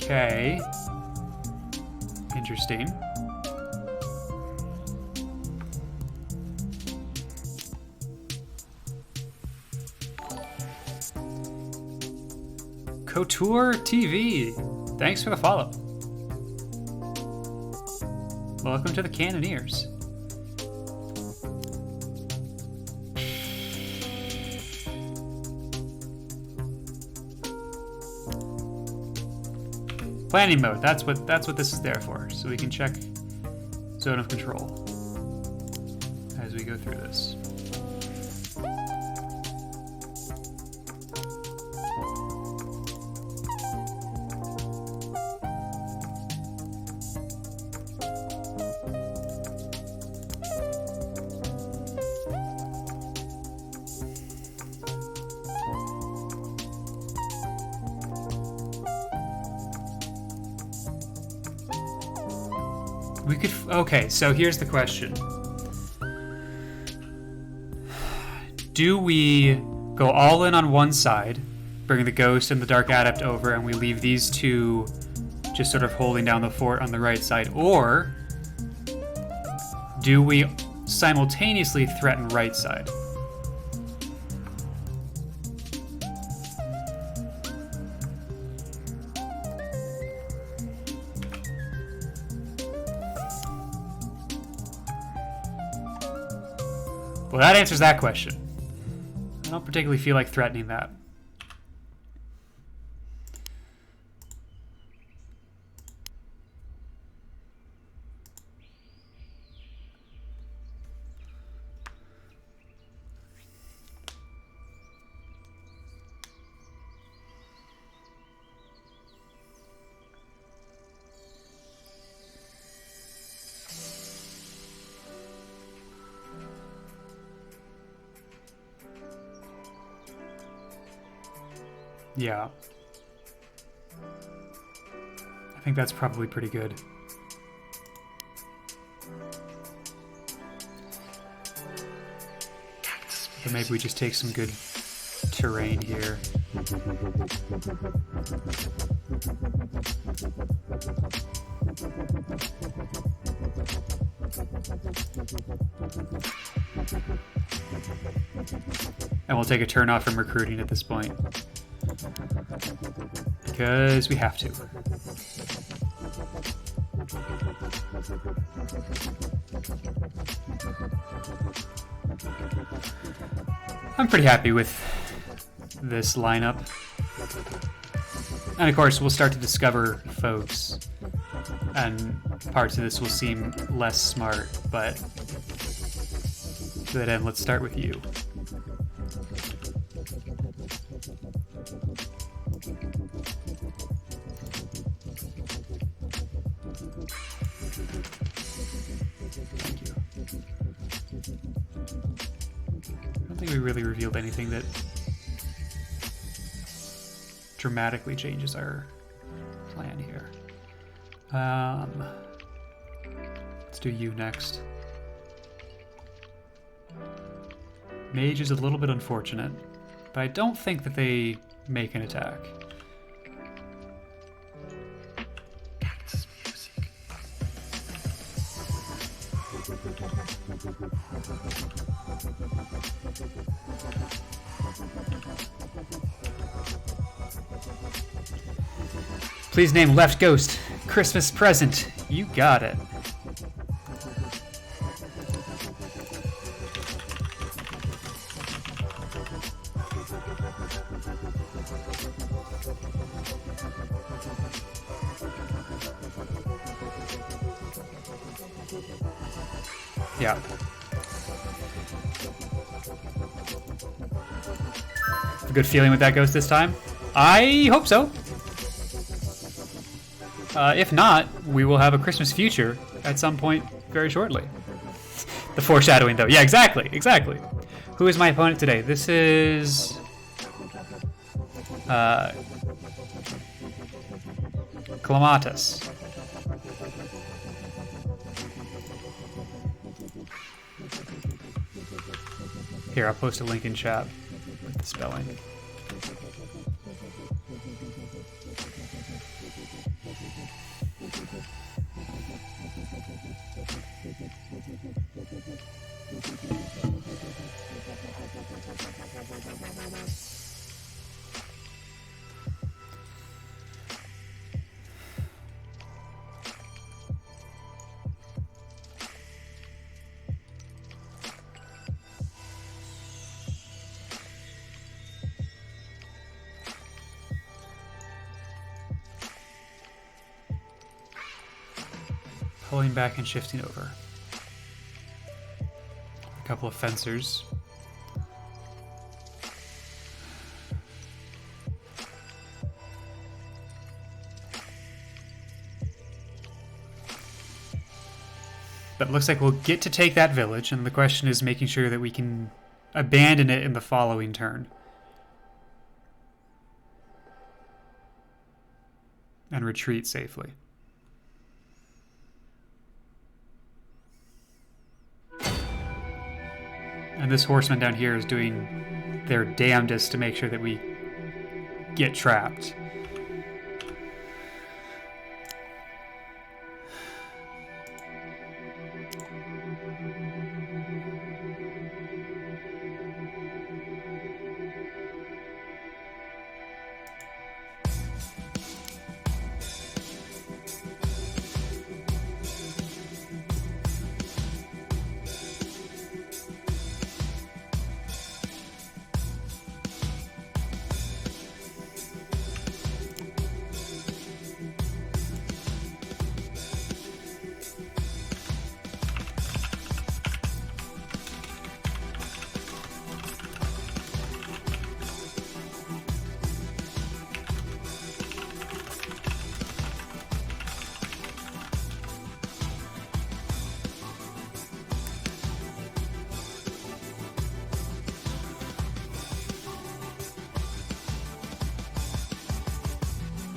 Okay. Interesting. Couture TV. Thanks for the follow. Welcome to the Cannoneers. Planning mode, that's what this is there for, so we can check zone of control as we go through this. We could, okay, so here's the question. Do we go all in on one side, bring the Ghost and the Dark Adept over, and we leave these two just sort of holding down the fort on the right side, or do we simultaneously threaten right side? Well, that answers that question. I don't particularly feel like threatening that. Yeah. I think that's probably pretty good. But maybe we just take some good terrain here. And we'll take a turn off from recruiting at this point. Because we have to. I'm pretty happy with this lineup. And of course, we'll start to discover folks, and parts of this will seem less smart, but to that end, let's start with you. Thank you. I don't think we really revealed anything that dramatically changes our plan here. Let's do you next. Mage is a little bit unfortunate, but I don't think that they make an attack. Cactus music. Please name Left Ghost. Christmas present. You got it. Yeah. Have a good feeling with that ghost this time? I hope so. If not, we will have a Christmas future at some point very shortly. The foreshadowing, though. Yeah, exactly. Who is my opponent today? This is... Clematis. Here, I'll post a link in chat with the spelling. Pulling back and shifting over. A couple of fencers. But it looks like we'll get to take that village, and the question is making sure that we can abandon it in the following turn. And retreat safely. And this horseman down here is doing their damnedest to make sure that we get trapped.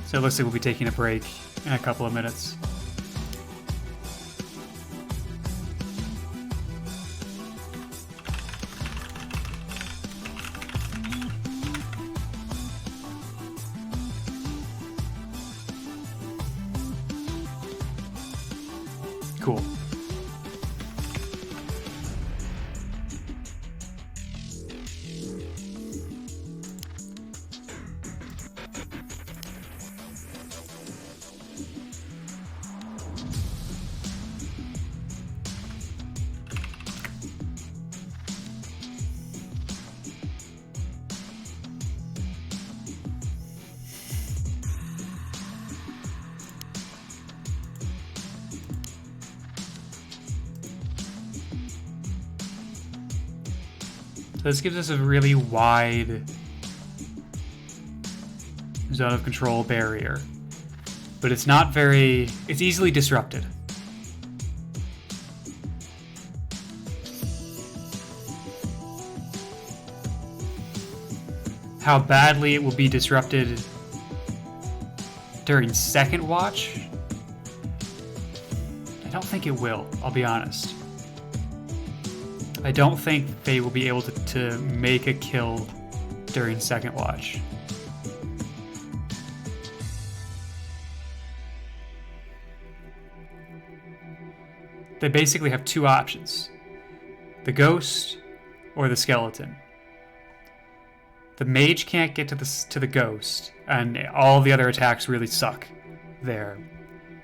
So it looks like we'll be taking a break in a couple of minutes. Cool. this gives us a really wide zone of control barrier. But it's not very... It's easily disrupted. How badly it will be disrupted during second watch? I don't think it will, I'll be honest. I don't think they will be able to make a kill during second watch. They basically have two options: the ghost or the skeleton. The mage can't get to the ghost, and all the other attacks really suck there.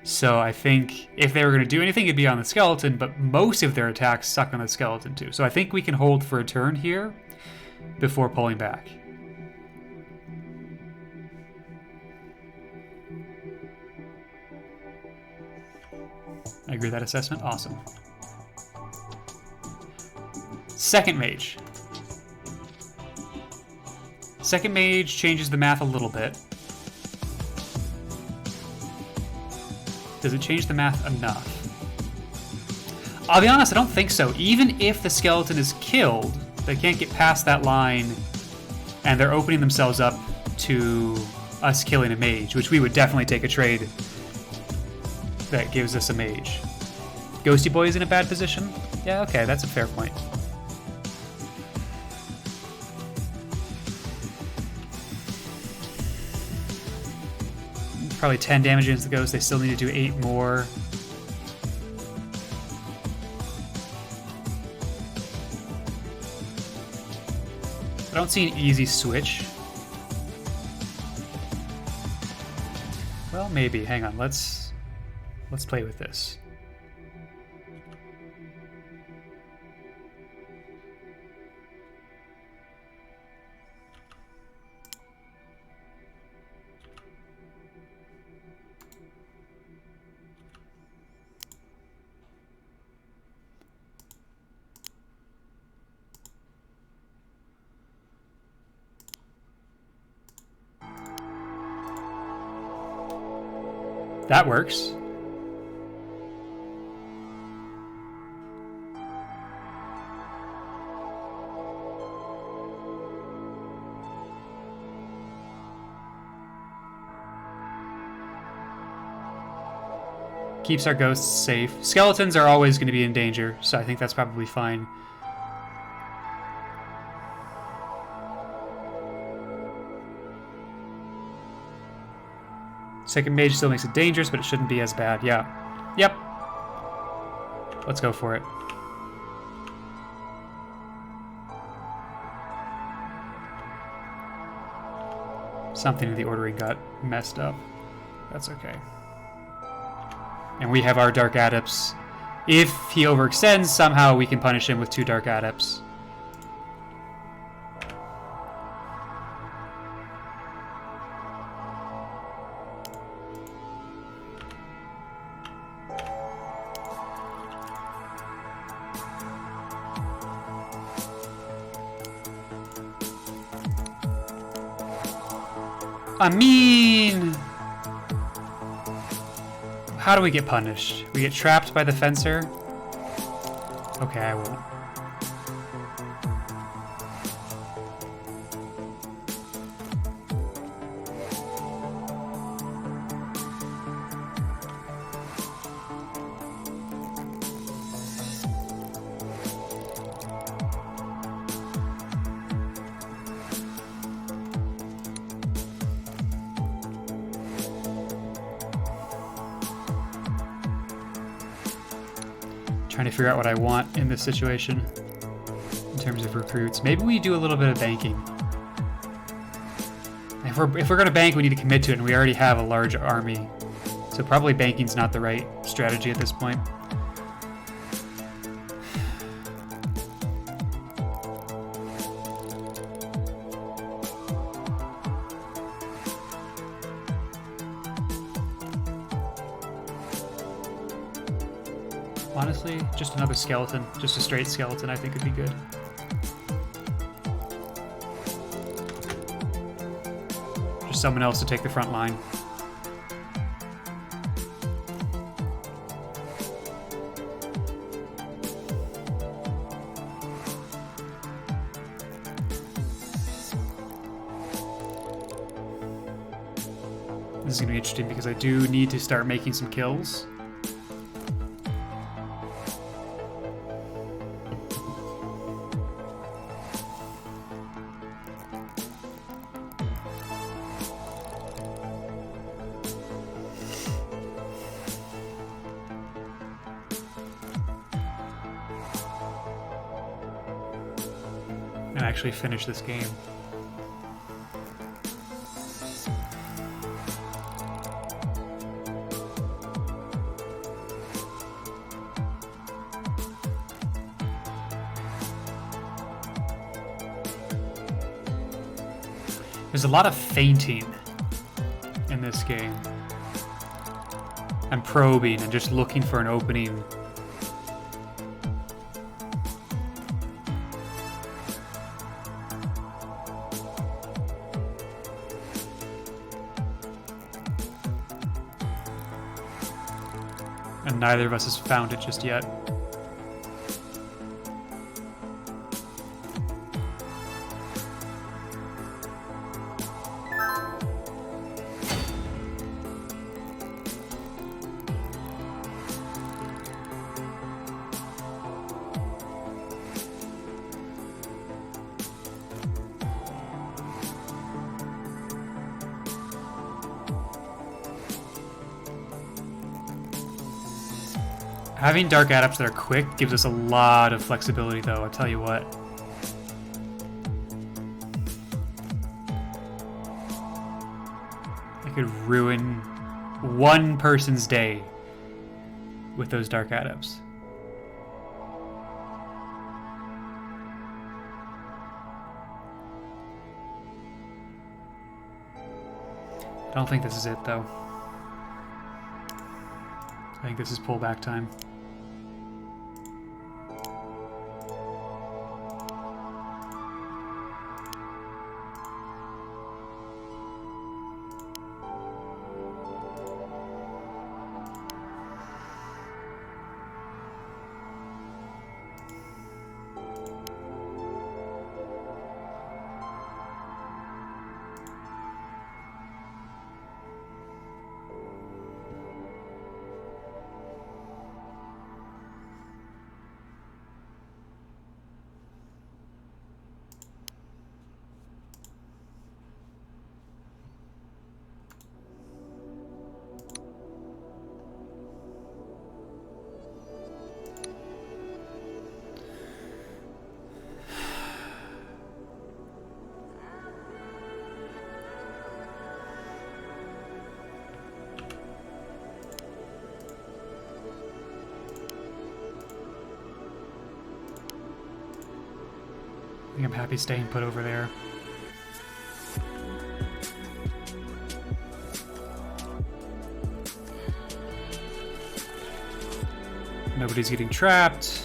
So I think if they were going to do anything, it'd be on the skeleton, but most of their attacks suck on the skeleton too. So I think we can hold for a turn here before pulling back. I agree with that assessment. Awesome. Second mage. Second mage changes the math a little bit. Does it change the math enough? I'll be honest, I don't think so. Even if the skeleton is killed, they can't get past that line, and they're opening themselves up to us killing a mage, which we would definitely take a trade that gives us a mage. Ghosty Boy is in a bad position? Yeah, okay, that's a fair point. Probably 10 damage against the ghost. They still need to do 8 more. I don't see an easy switch. Well, maybe. Hang on. Let's play with this. That works. Keeps our ghosts safe. Skeletons are always going to be in danger, so I think that's probably fine. Second mage still makes it dangerous, but it shouldn't be as bad. Yeah. Yep. Let's go for it. Something in the ordering got messed up. That's okay. And we have our Dark Adepts. If he overextends, somehow we can punish him with 2 Dark Adepts. I mean... How do we get punished? We get trapped by the fencer? Okay, I won't. Trying to figure out what I want in this situation in terms of recruits. Maybe we do a little bit of banking. If we're going to bank, we need to commit to it, and we already have a large army. So probably banking's not the right strategy at this point. Honestly, just another skeleton, just a straight skeleton, I think would be good. Just someone else to take the front line. This is going to be interesting because I do need to start making some kills. And actually finish this game. There's a lot of feinting in this game. And probing and just looking for an opening. And neither of us has found it just yet. Having dark adepts that are quick gives us a lot of flexibility, though, I'll tell you what. I could ruin one person's day with those dark adepts. I don't think this is it, though. I think this is pullback time. I think I'm happy staying put over there. Nobody's getting trapped.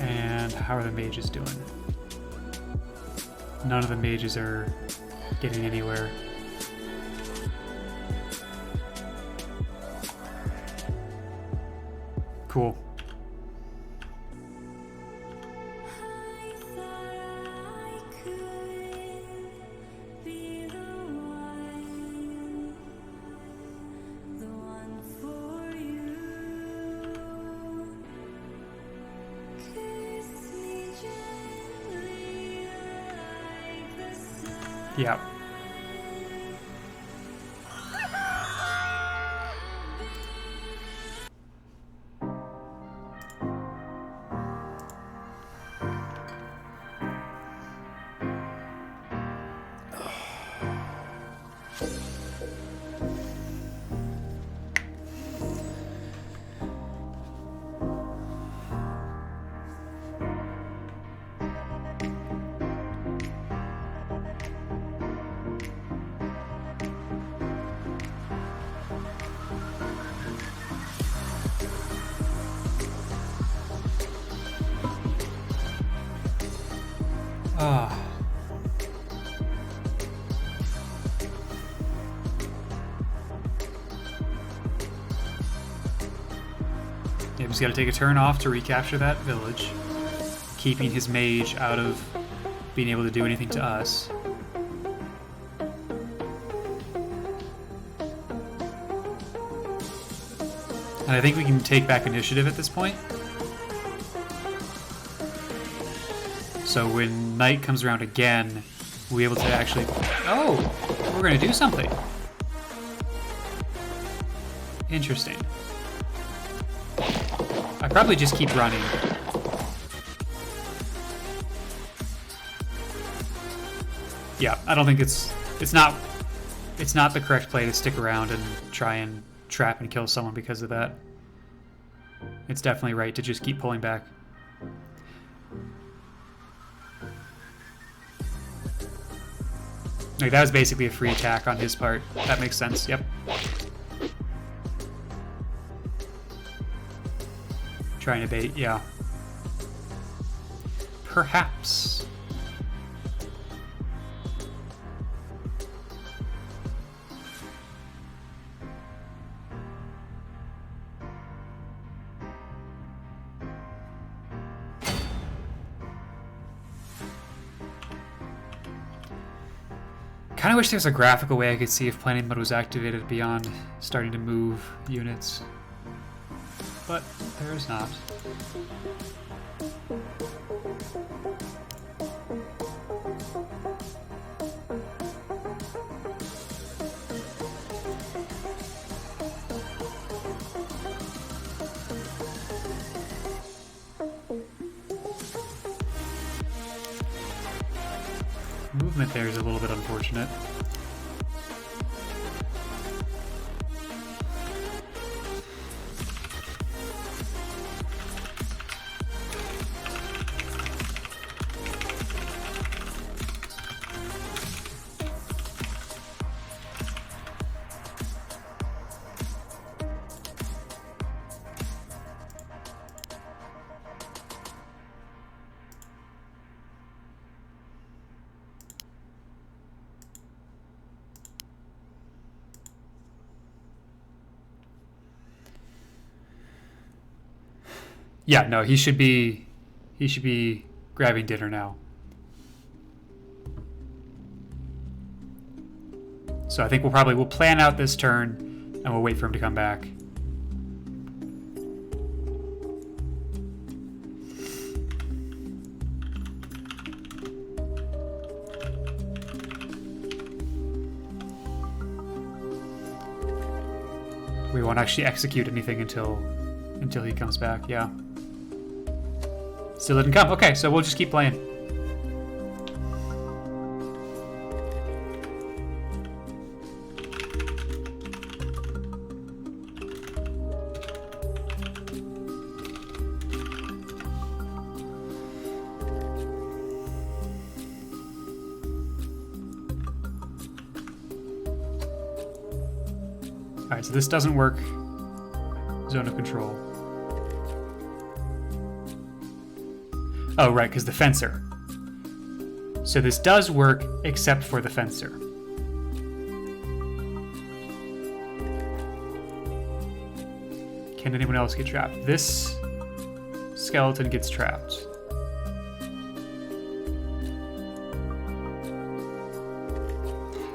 And how are the mages doing? None of the mages are getting anywhere. Cool. Yeah. He's got to take a turn off to recapture that village, keeping his mage out of being able to do anything to us. And I think we can take back initiative at this point. So when night comes around again, we'll be able to actually... Oh! We're going to do something. Interesting. I probably just keep running. Yeah, I don't think it's not the correct play to stick around and try and trap and kill someone because of that. It's definitely right to just keep pulling back. Like, that was basically a free attack on his part. That makes sense, yep. Trying to bait, yeah. Perhaps. Kind of wish there was a graphical way I could see if planning mode was activated beyond starting to move units. But there is not. Movement there is a little bit unfortunate. Yeah, no, he should be grabbing dinner now. So I think we'll plan out this turn and we'll wait for him to come back. We won't actually execute anything until he comes back, yeah. Still didn't come. Okay, so we'll just keep playing. Alright, so this doesn't work. Zone of control. Oh, right, because the fencer. So this does work, except for the fencer. Can anyone else get trapped? This skeleton gets trapped.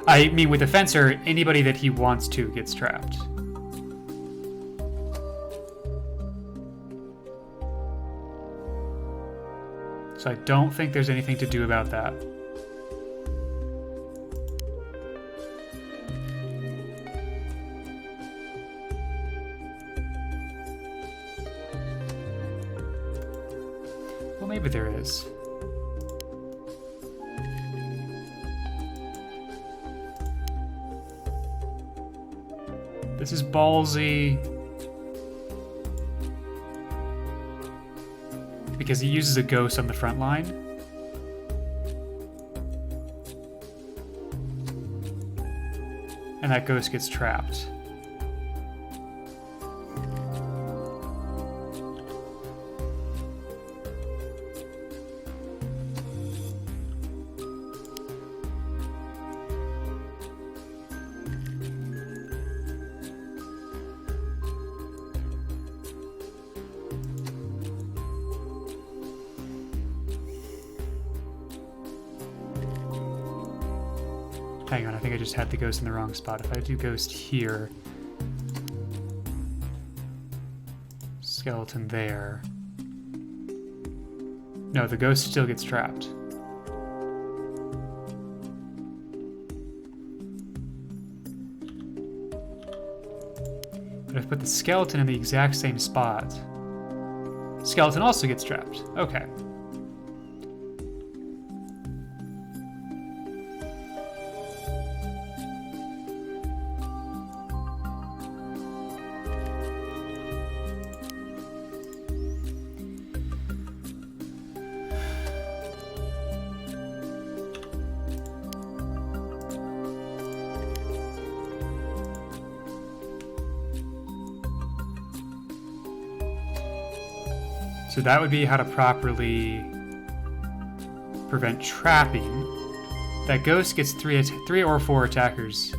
I mean, with the fencer, anybody that he wants to gets trapped. So I don't think there's anything to do about that. Well, maybe there is. This is ballsy. Because he uses a ghost on the front line. And that ghost gets trapped. Hang on, I think I just had the ghost in the wrong spot. If I do ghost here, skeleton there. No, the ghost still gets trapped. But if I put the skeleton in the exact same spot, skeleton also gets trapped. Okay. So that would be how to properly prevent trapping. That ghost gets three or four attackers.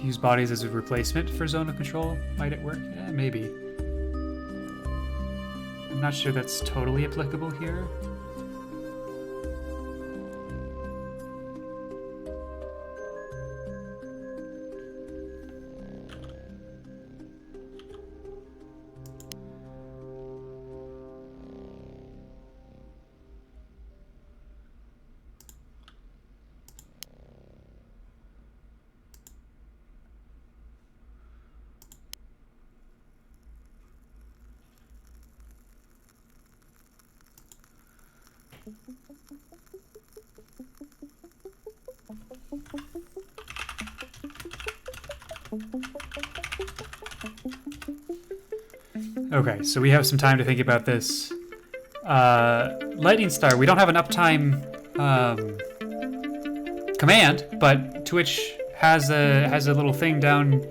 Use bodies as a replacement for zone of control. Might it work? Yeah, maybe. I'm not sure that's totally applicable here. Okay, so we have some time to think about this. Lightning Star, we don't have an uptime command, but Twitch has a little thing down,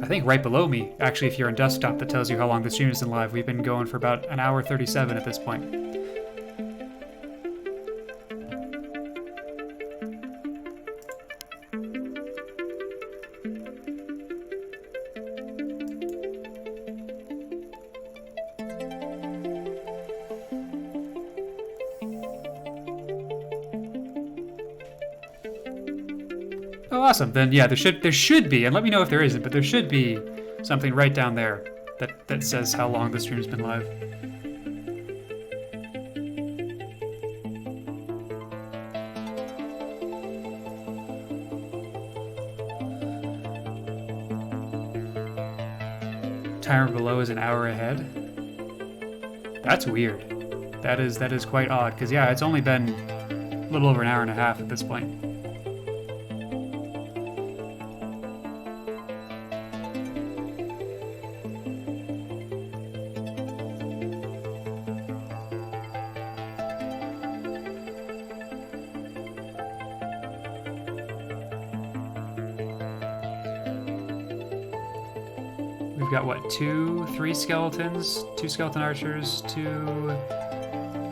I think right below me, actually, if you're on desktop, that tells you how long the stream has been live. We've been going for about an hour 37 at this point. Oh, awesome. Then yeah, there should be, and let me know if there isn't, but there should be something right down there that says how long the stream's been live. Timer below is an hour ahead. That's weird. That is quite odd, because yeah, it's only been a little over an hour and a half at this point. We've got what, three skeletons, 2 skeleton archers, 2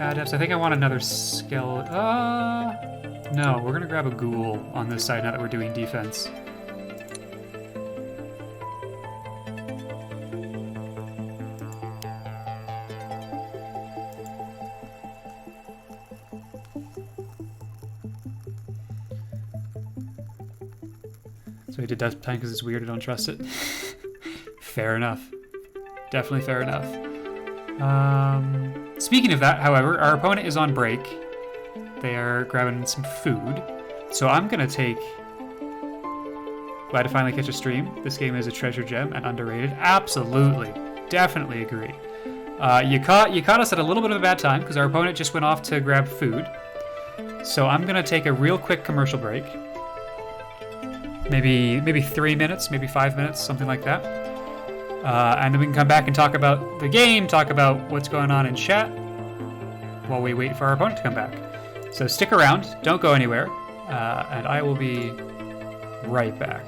adepts. I think I want another skeleton. No, we're gonna grab a ghoul on this side now that we're doing defense. So we did Death Time because it's weird, I don't trust it. Fair enough. Definitely fair enough. Speaking of that, however, our opponent is on break. They are grabbing some food. So I'm going to take... Glad to finally catch a stream. This game is a treasure gem and underrated. Absolutely. Definitely agree. You caught us at a little bit of a bad time because our opponent just went off to grab food. So I'm going to take a real quick commercial break. Maybe 3 minutes, maybe 5 minutes, something like that. And then we can come back and talk about the game, talk about what's going on in chat while we wait for our opponent to come back. So stick around, don't go anywhere, and I will be right back.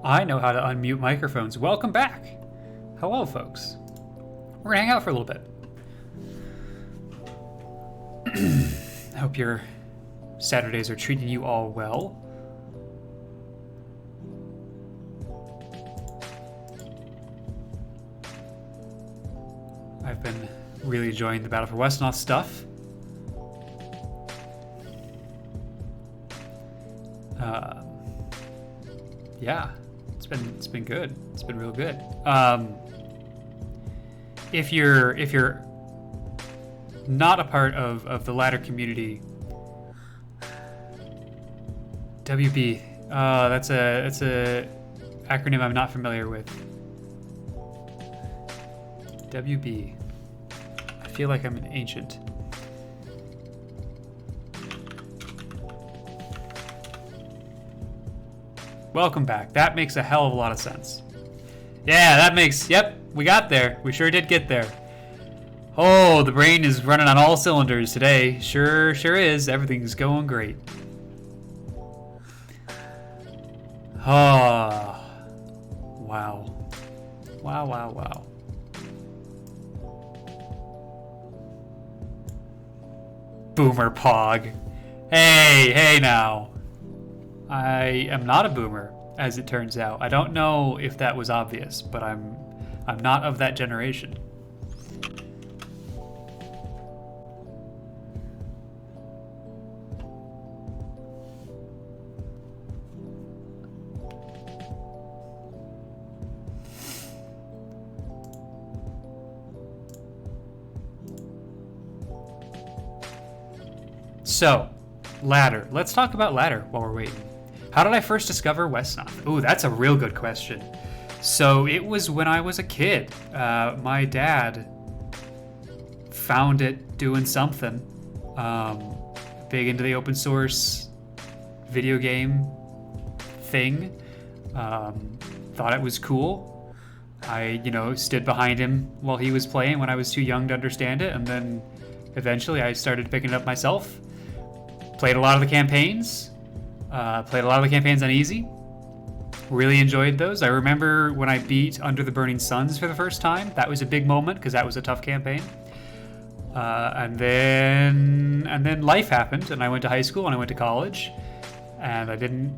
I know how to unmute microphones. Welcome back. Hello, folks. We're gonna hang out for a little bit. I hope your Saturdays are treating you all well. I've been really enjoying the Battle for Westnoth stuff. Yeah, it's been good. It's been real good. If you're not a part of the ladder community, WB, that's a acronym I'm not familiar with. WB. I feel like I'm an ancient. Welcome back. That makes a hell of a lot of sense. Yeah, that makes... Yep, we got there. We sure did get there. Oh, the brain is running on all cylinders today. Sure is. Everything's going great. Oh. Wow. Wow. Boomer Pog. Hey now. I am not a boomer, as it turns out. I don't know if that was obvious, but I'm not of that generation. So, ladder. Let's talk about ladder while we're waiting. How did I first discover Westnoth? Ooh, that's a real good question. So it was when I was a kid. My dad found it doing something. Big into the open source video game thing. Thought it was cool. I, stood behind him while he was playing when I was too young to understand it, and then eventually I started picking it up myself. Played a lot of the campaigns. Played a lot of the campaigns on easy. Really enjoyed those. I remember when I beat Under the Burning Suns for the first time. That was a big moment because that was a tough campaign. And then life happened, and I went to high school and I went to college, and I didn't.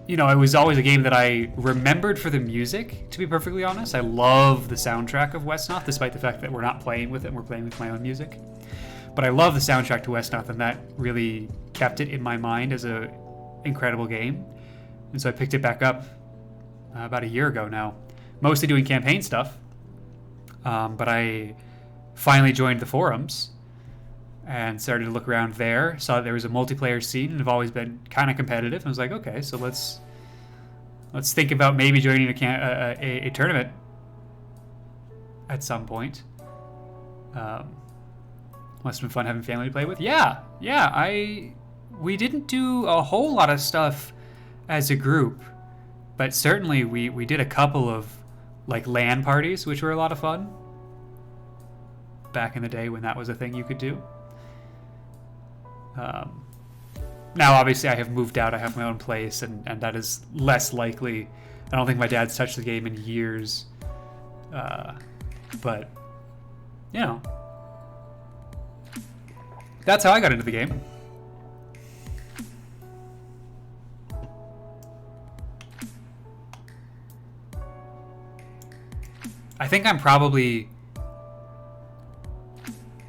It was always a game that I remembered for the music. To be perfectly honest, I love the soundtrack of Westnoth, despite the fact that we're not playing with it and we're playing with my own music. But I love the soundtrack to Westnoth, and that really kept it in my mind as an incredible game. And so I picked it back up about a year ago now, mostly doing campaign stuff. But I finally joined the forums and started to look around there. Saw that there was a multiplayer scene, and I've always been kind of competitive. And I was like, okay, so let's think about maybe joining a tournament at some point. Must have been fun having family to play with. Yeah. We didn't do a whole lot of stuff as a group, but certainly we did a couple of LAN parties, which were a lot of fun. Back in the day when that was a thing you could do. Now, obviously, I have moved out. I have my own place, and that is less likely. I don't think my dad's touched the game in years. But, that's how I got into the game. I think I'm probably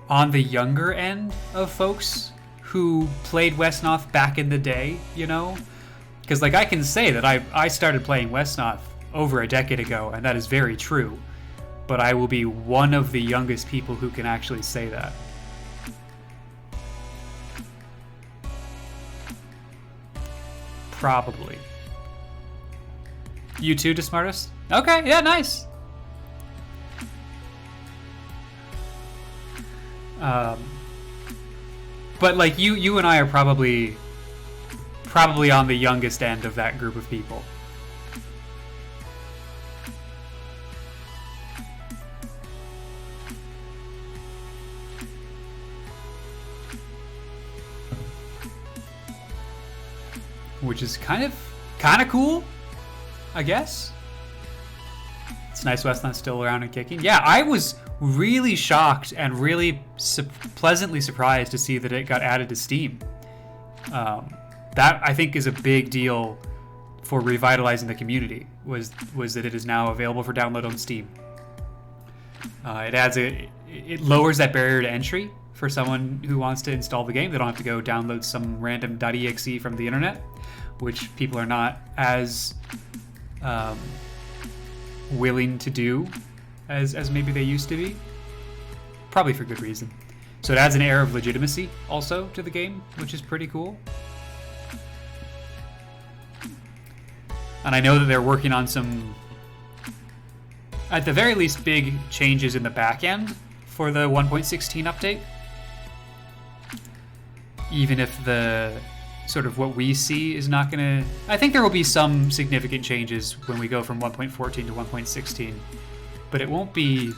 on the younger end of folks who played Westnoth back in the day, Because, I can say that I started playing Westnoth over a decade ago, and that is very true. But I will be one of the youngest people who can actually say that. Probably. You too, DeSmartest? Okay, yeah, nice. But you and I are probably on the youngest end of that group of people. Which is kind of cool. I guess. It's nice Westland's still around and kicking. Yeah, I was really shocked and really pleasantly surprised to see that it got added to Steam. That, I think, is a big deal for revitalizing the community, was that it is now available for download on Steam. It lowers that barrier to entry for someone who wants to install the game. They don't have to go download some random .exe from the internet, which people are not as willing to do as maybe they used to be. Probably for good reason. So it adds an air of legitimacy also to the game, which is pretty cool. And I know that they're working on some, at the very least, big changes in the back end for the 1.16 update. Even if the sort of what we see is not going to... I think there will be some significant changes when we go from 1.14 to 1.16. But it won't be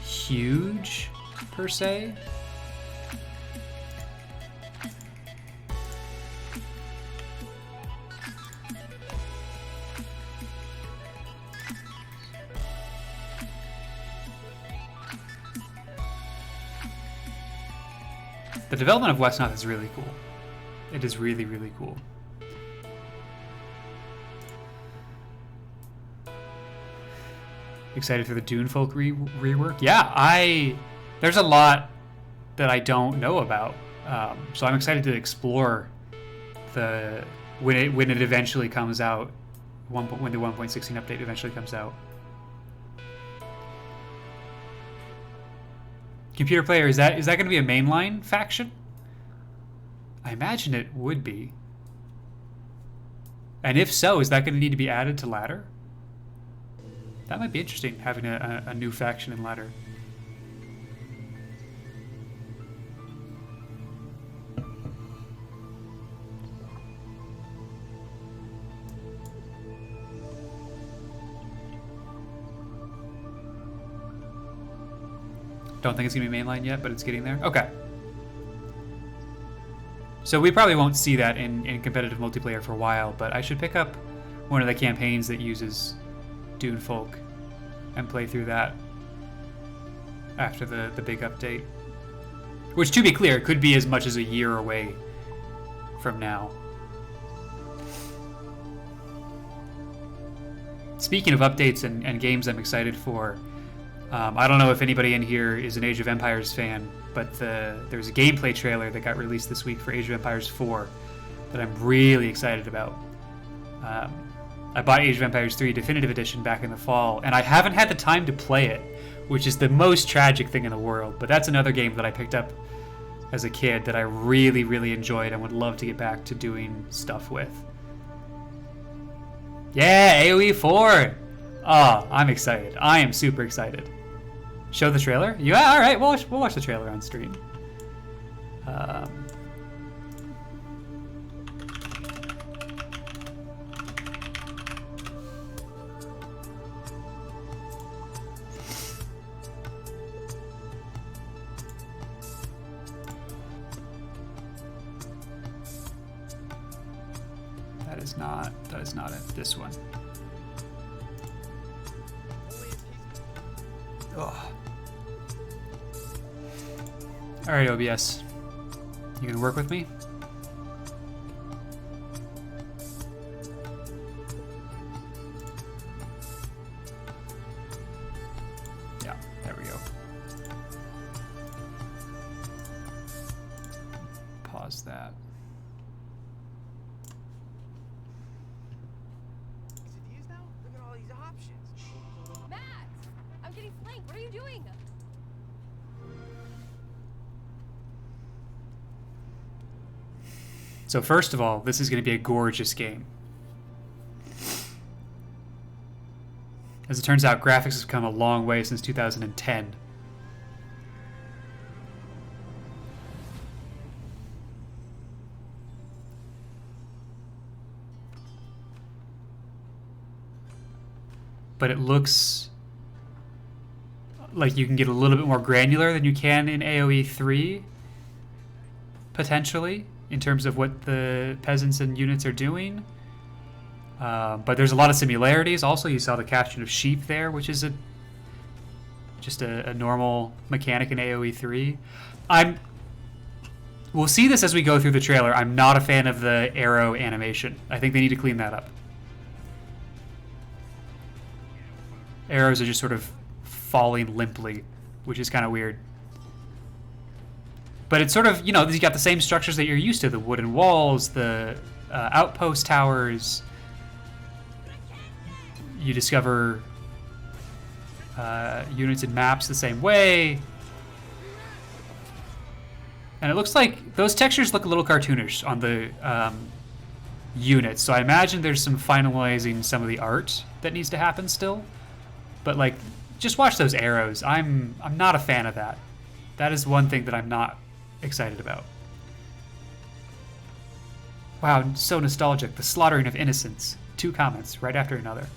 huge, per se. The development of Westnoth is really cool. It is really, really cool. Excited for the Dune Folk rework? Yeah, there's a lot that I don't know about, so I'm excited to explore when it eventually comes out, when the 1.16 update eventually comes out. Computer player, is that going to be a mainline faction? I imagine it would be. And if so, is that going to need to be added to ladder? That might be interesting, having a new faction in ladder. Don't think it's going to be mainline yet, but it's getting there. Okay. So we probably won't see that in competitive multiplayer for a while, but I should pick up one of the campaigns that uses Dune Folk and play through that after the big update. Which, to be clear, could be as much as a year away from now. Speaking of updates and games I'm excited for, I don't know if anybody in here is an Age of Empires fan, but there's a gameplay trailer that got released this week for Age of Empires 4 that I'm really excited about. I bought Age of Empires 3 Definitive Edition back in the fall, and I haven't had the time to play it, which is the most tragic thing in the world. But that's another game that I picked up as a kid that I really, really enjoyed and would love to get back to doing stuff with. Yeah, AoE 4! Oh, I'm excited. I am super excited. Show the trailer? Yeah, alright, we'll watch the trailer on stream. That is not it. This one. Ugh. Alright, OBS. You gonna work with me? Yeah, there we go. Pause that. What are you doing? So first of all, this is going to be a gorgeous game. As it turns out, graphics have come a long way since 2010. But it looks like you can get a little bit more granular than you can in AoE 3, potentially, in terms of what the peasants and units are doing. But there's a lot of similarities. Also, you saw the caption of sheep there, which is just a normal mechanic in AoE 3. We'll see this as we go through the trailer. I'm not a fan of the arrow animation. I think they need to clean that up. Arrows are just sort of falling limply, which is kind of weird. But it's sort of, you know, you got the same structures that you're used to. The wooden walls, the outpost towers. You discover units and maps the same way. And it looks like those textures look a little cartoonish on the units. So I imagine there's some finalizing some of the art that needs to happen still. But like, just watch those arrows. I'm not a fan of that. That is one thing that I'm not excited about. Wow, so nostalgic. The slaughtering of innocents. 2 comments right after another.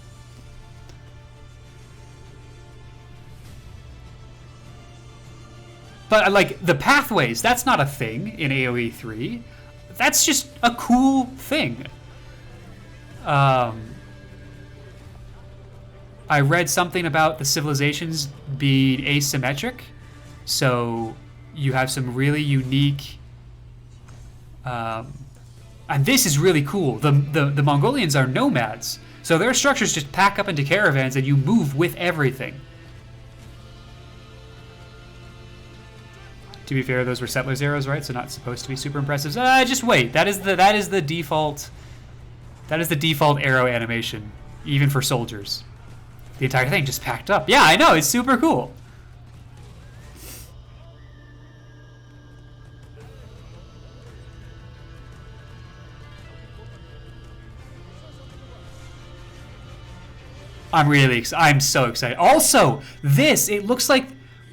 But like the pathways, that's not a thing in AoE 3. That's just a cool thing. I read something about the civilizations being asymmetric, so you have some really unique. And this is really cool. The Mongolians are nomads, so their structures just pack up into caravans and you move with everything. To be fair, those were settlers' arrows, right? So not supposed to be super impressive. Just wait. That is the default. That is the default arrow animation, even for soldiers. The entire thing just packed up. Yeah, I know. It's super cool. I'm so excited. Also, it looks like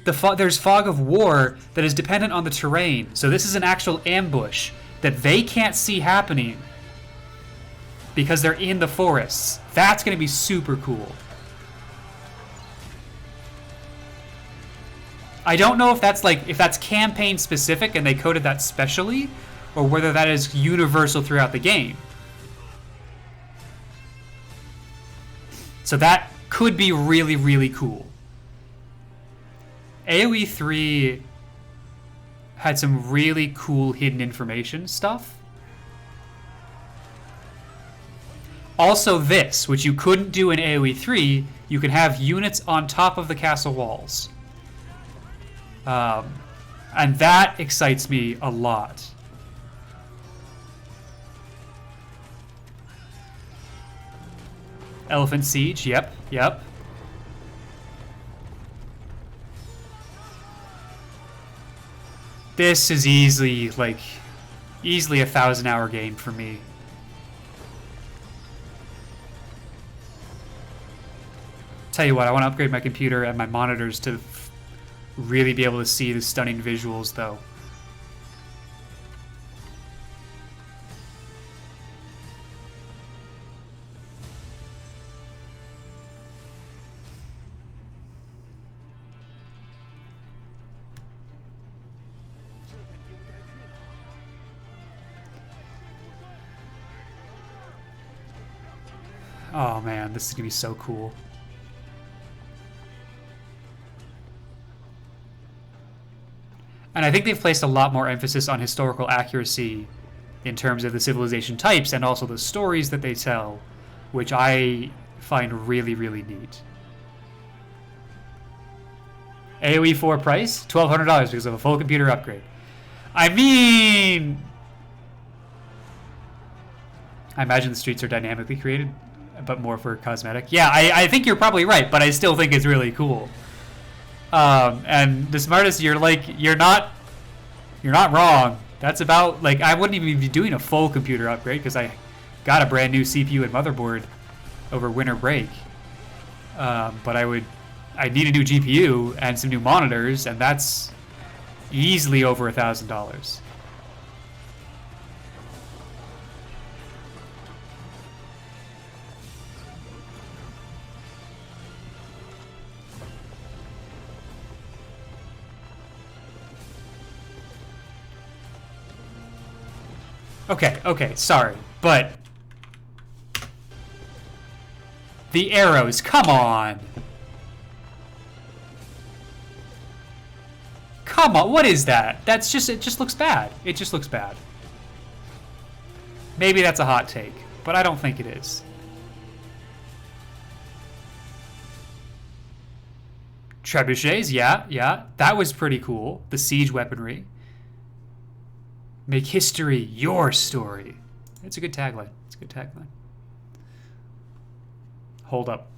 there's fog of war that is dependent on the terrain. So this is an actual ambush that they can't see happening because they're in the forests. That's going to be super cool. I don't know if that's campaign specific and they coded that specially, or whether that is universal throughout the game. So that could be really, really cool. AoE 3 had some really cool hidden information stuff. Also this, which you couldn't do in AoE 3, you can have units on top of the castle walls. And that excites me a lot. Elephant Siege, yep. This is easily a 1,000-hour game for me. Tell you what, I want to upgrade my computer and my monitors to really be able to see the stunning visuals, though. Oh man, this is gonna be so cool. And I think they've placed a lot more emphasis on historical accuracy in terms of the civilization types and also the stories that they tell, which I find really, really neat. AoE 4 price, $1,200 because of a full computer upgrade. I mean, I imagine the streets are dynamically created, but more for cosmetic. Yeah, I think you're probably right, but I still think it's really cool. And the smartest, you're not wrong. That's about, I wouldn't even be doing a full computer upgrade because I got a brand new CPU and motherboard over winter break. But I need a new GPU and some new monitors, and that's easily over $1,000. Okay, sorry, but The arrows, come on. Come on, what is that? It just looks bad. It just looks bad. Maybe that's a hot take, but I don't think it is. Trebuchets, yeah. That was pretty cool. The siege weaponry. Make history your story. It's a good tagline. It's a good tagline. Hold up.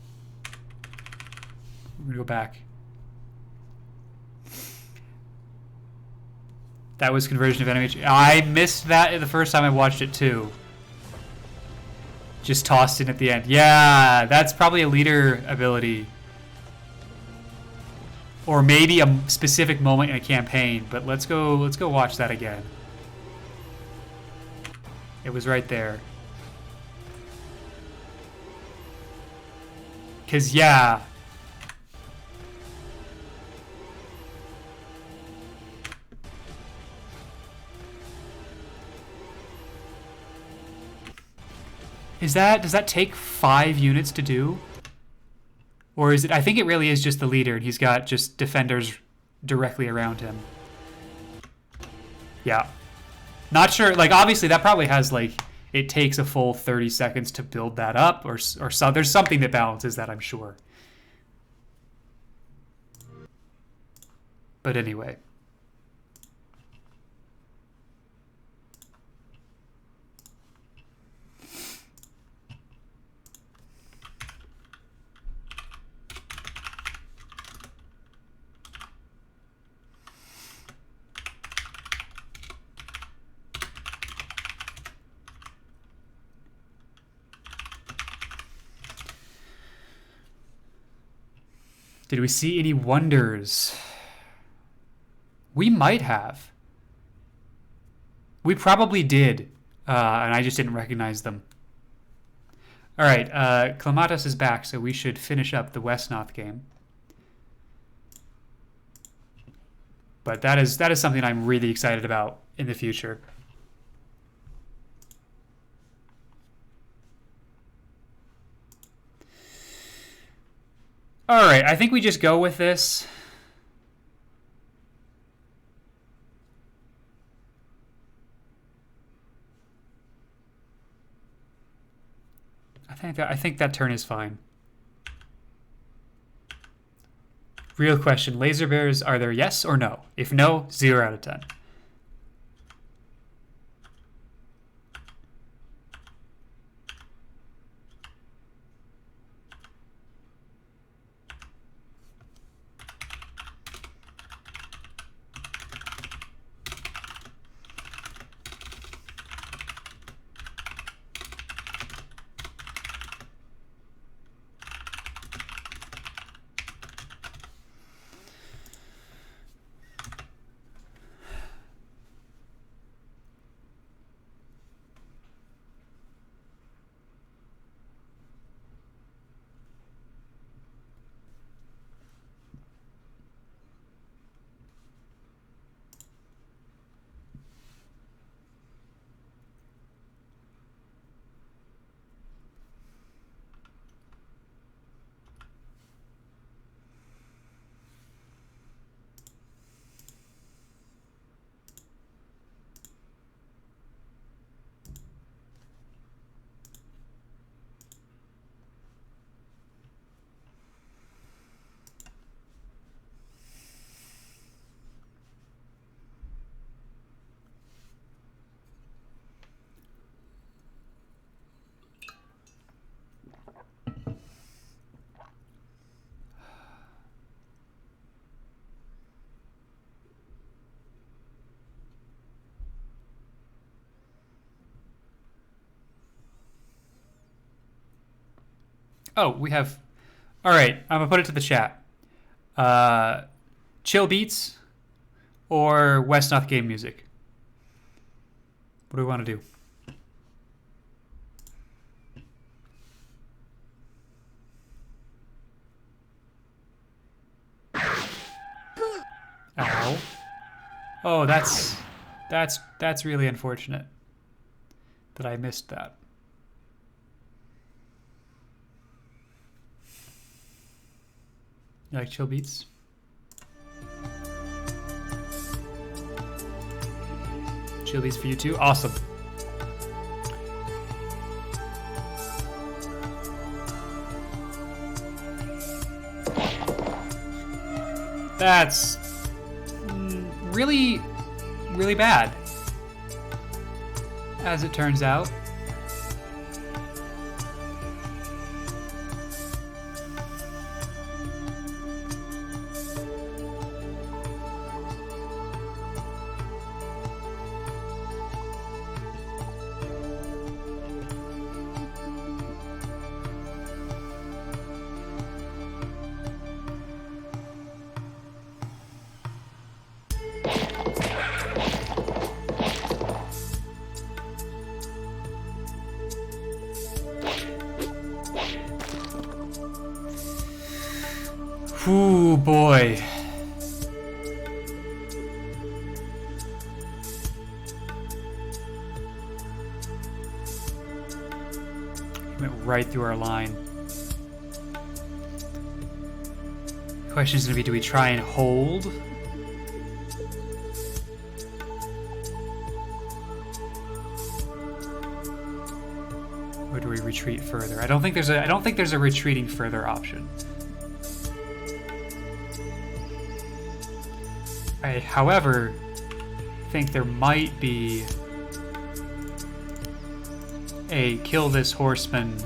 I'm gonna go back. That was conversion of enemy. I missed that the first time I watched it too. Just tossed in at the end. Yeah, that's probably a leader ability. Or maybe a specific moment in a campaign, but let's go watch that again. It was right there. 'Cause yeah. Does that take 5 units to do? Or is it, I think it really is just the leader and he's got just defenders directly around him. Yeah. Not sure, like obviously that probably has like, it takes a full 30 seconds to build that up or so, there's something that balances that, I'm sure. But anyway. Did we see any wonders? We might have. We probably did, and I just didn't recognize them. All right, Climatus is back, so we should finish up the Westnoth game. But that is something I'm really excited about in the future. All right, I think we just go with this. I think that turn is fine. Real question, laser bears, are there yes or no? If no, 0 out of 10. Oh, we have... All right, I'm going to put it to the chat. Chill beats or Westnoth game music? What do we want to do? Ow. Oh, that's really unfortunate that I missed that. You like chill beats? Chill beats for you too? Awesome. That's really, really bad, as it turns out. Ooh, boy. Went right through our line. The question is going to be, do we try and hold? Or do we retreat further? I don't think there's a retreating further option. I, however, think there might be a kill this horseman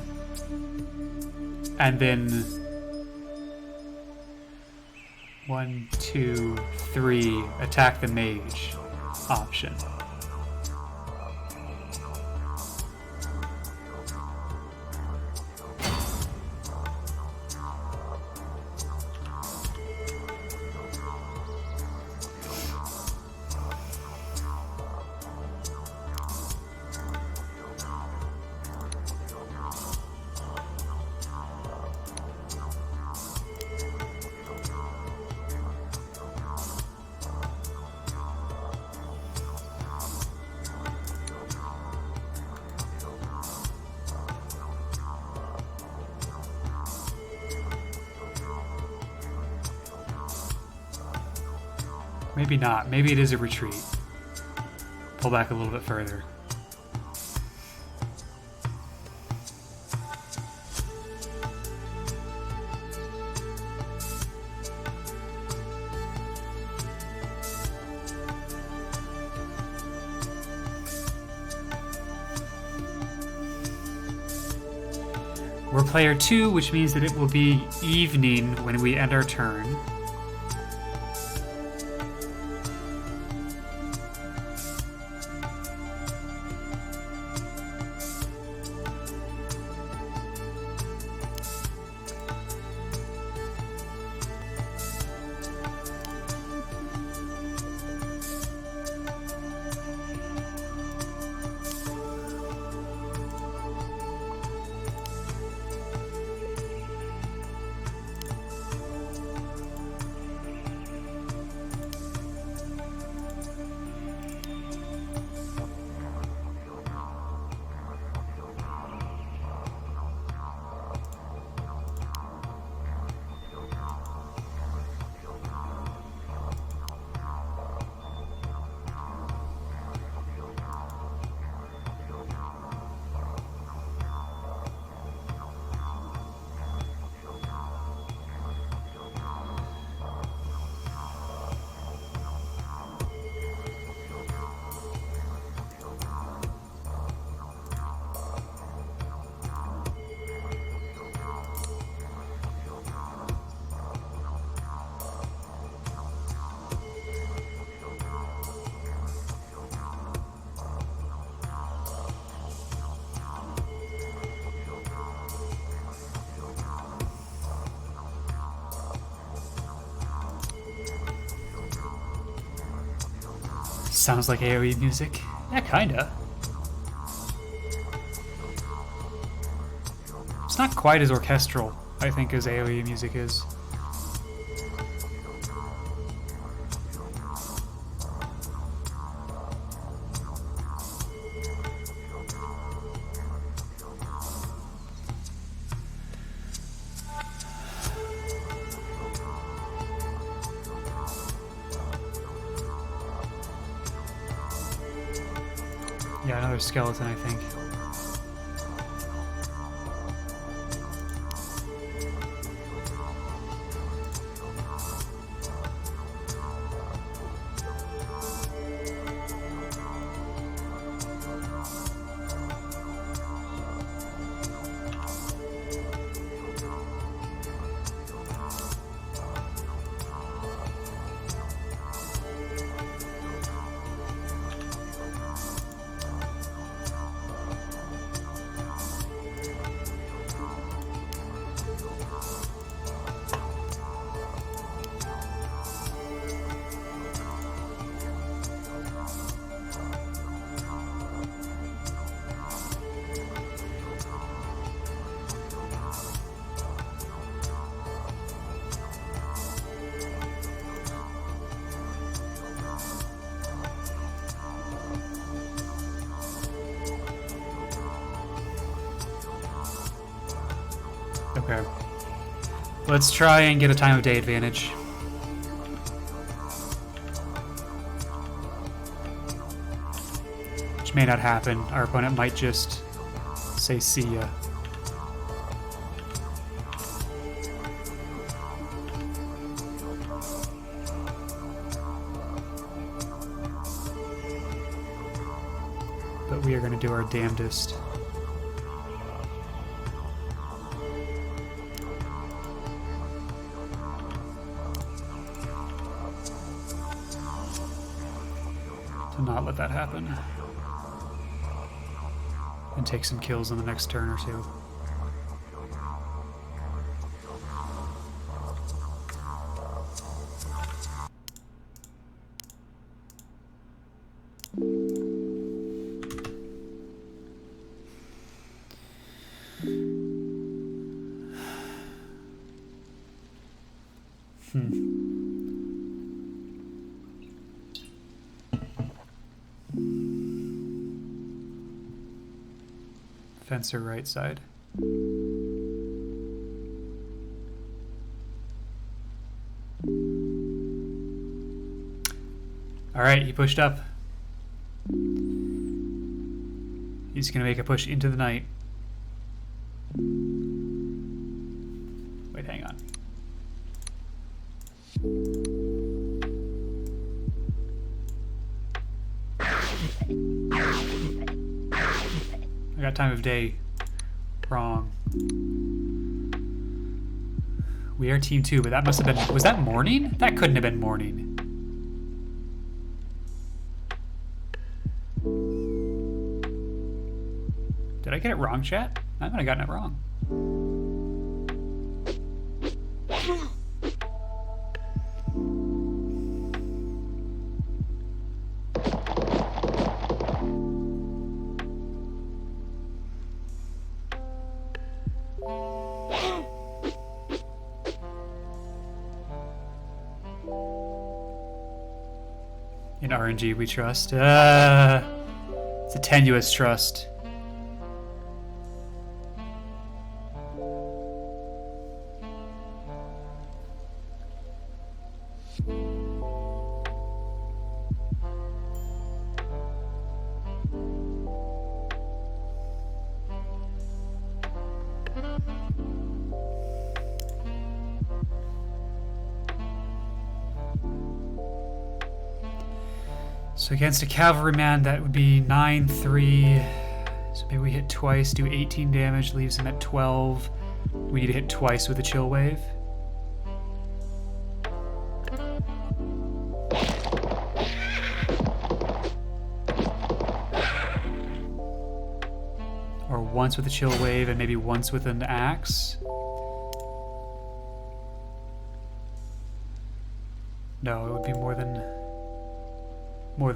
and then 1, 2, 3 attack the mage option. Maybe not. Maybe it is a retreat. Pull back a little bit further. We're player 2, which means that it will be evening when we end our turn. Sounds like AoE music. Yeah, kinda. It's not quite as orchestral, I think, as AoE music is. Yeah, another skeleton, I think. Okay. Let's try and get a time of day advantage. Which may not happen. Our opponent might just say see ya. But we are going to do our damnedest. To not let that happen. And take some kills on the next turn or two. Fencer right side. Alright, he pushed up. He's gonna make a push into the night. Wait, hang on. I got time of day wrong. We are team 2, but that must have been... Was that morning? That couldn't have been morning. Did I get it wrong, chat? I might have gotten it wrong. In RNG we trust. It's a tenuous trust. So against a cavalryman, that would be 9-3. So maybe we hit twice, do 18 damage, leaves him at 12. We need to hit twice with a chill wave. Or once with a chill wave and maybe once with an axe. No, it would be more than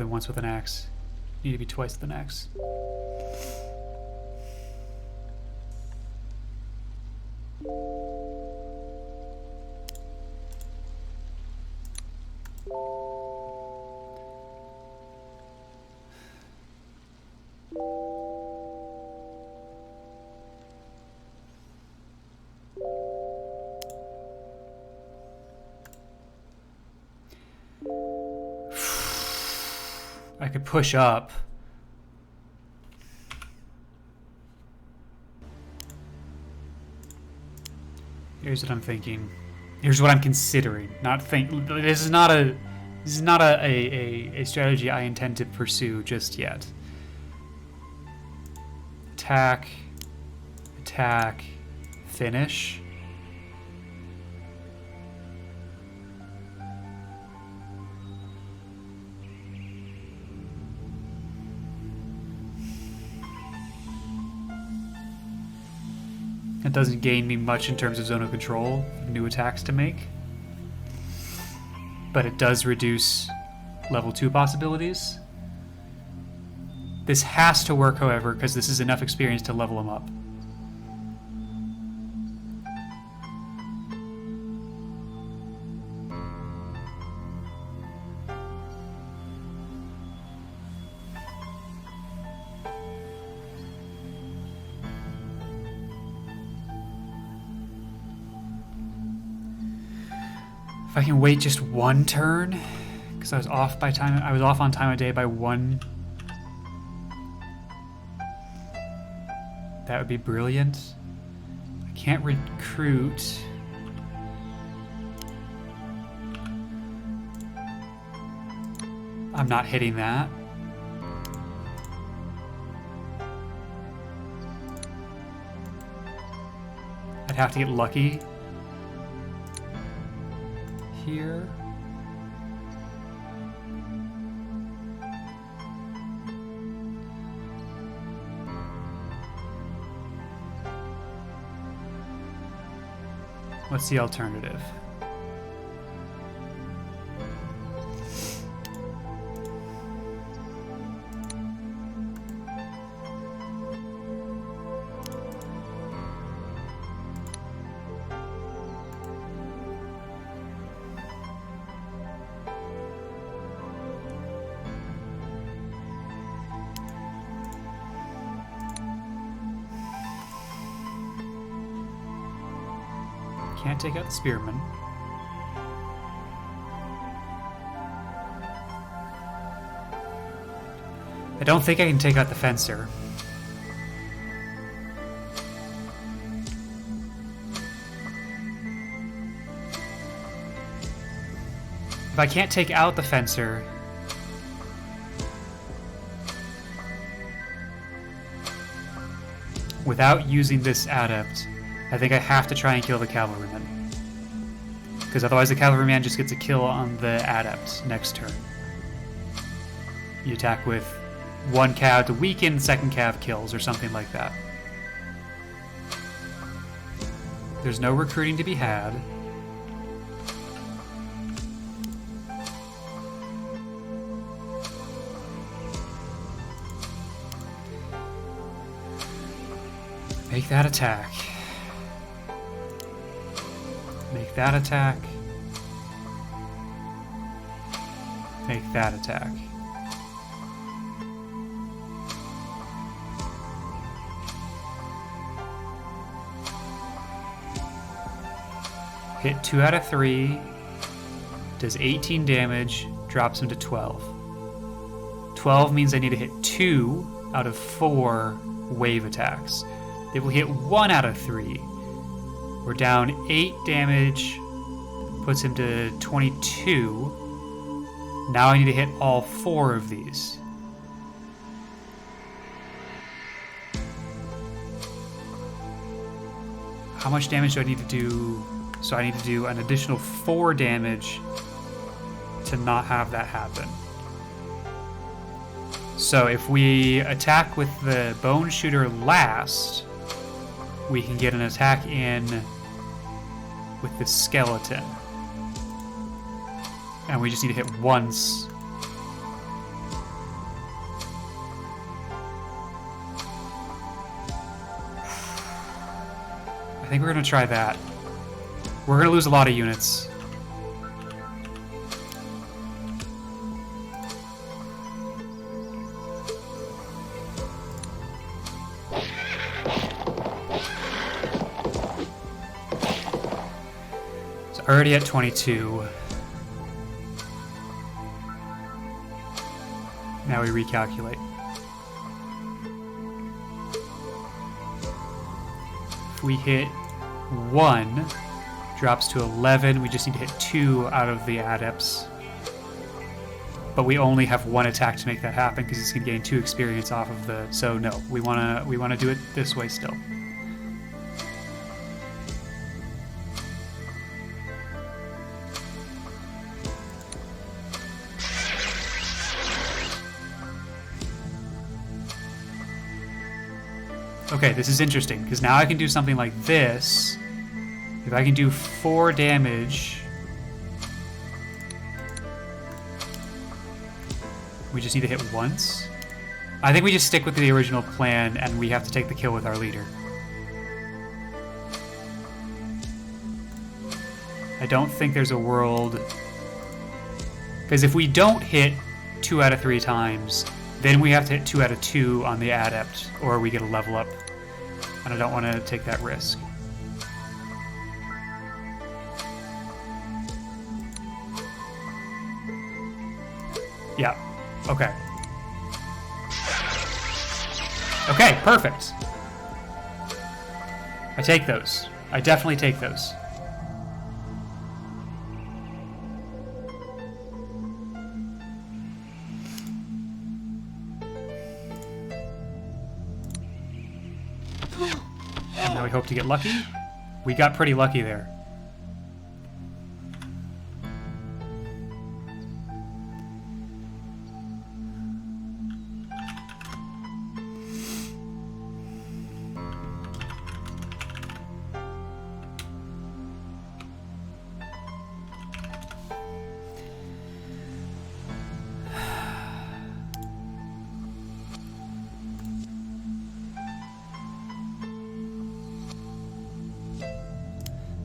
once with an axe. Need to be twice with an axe. I could push up Here's what I'm thinking. Here's what I'm considering. This is not a strategy I intend to pursue just yet. Attack, attack, finish. It doesn't gain me much in terms of zone of control, new attacks to make. But it does reduce level 2 possibilities. This has to work, however, because this is enough experience to level him up. If I can wait just one turn, because I was off on time of day by one. That would be brilliant. I can't recruit. I'm not hitting that. I'd have to get lucky here. What's the alternative? Can't take out the spearman. I don't think I can take out the fencer. If I can't take out the fencer, without using this adept, I think I have to try and kill the cavalryman. Because otherwise the cavalryman just gets a kill on the adept next turn. You attack with one cav to weaken, second cav kills, or something like that. There's no recruiting to be had. Make that attack. Make that attack. Make that attack. Hit 2 out of 3. Does 18 damage. Drops him to 12. 12 means I need to hit 2 out of 4 wave attacks. They will hit 1 out of 3. We're down 8 damage, puts him to 22. Now I need to hit all 4 of these. How much damage do I need to do? So I need to do an additional 4 damage to not have that happen. So if we attack with the bone shooter last, we can get an attack in with the skeleton. And we just need to hit once. I think we're going to try that. We're going to lose a lot of units. Already at 22. Now we recalculate. If we hit 1, Drops to 11. We just need to hit 2 out of the adepts. But we only have 1 attack to make that happen because it's going to gain 2 experience off of the... So no, we wanna do it this way still. Okay, this is interesting, because now I can do something like this. If I can do 4 damage... We just need to hit once? I think we just stick with the original plan, and we have to take the kill with our leader. I don't think there's a world... Because if we don't hit 2 out of 3 times, then we have to hit 2 out of 2 on the adept, or we get a level up. And I don't want to take that risk. Yeah. Okay. Okay, perfect. I take those. I definitely take those. And now we hope to get lucky. We got pretty lucky there.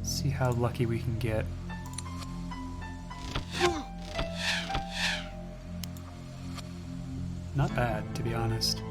See how lucky we can get. Not bad, to be honest.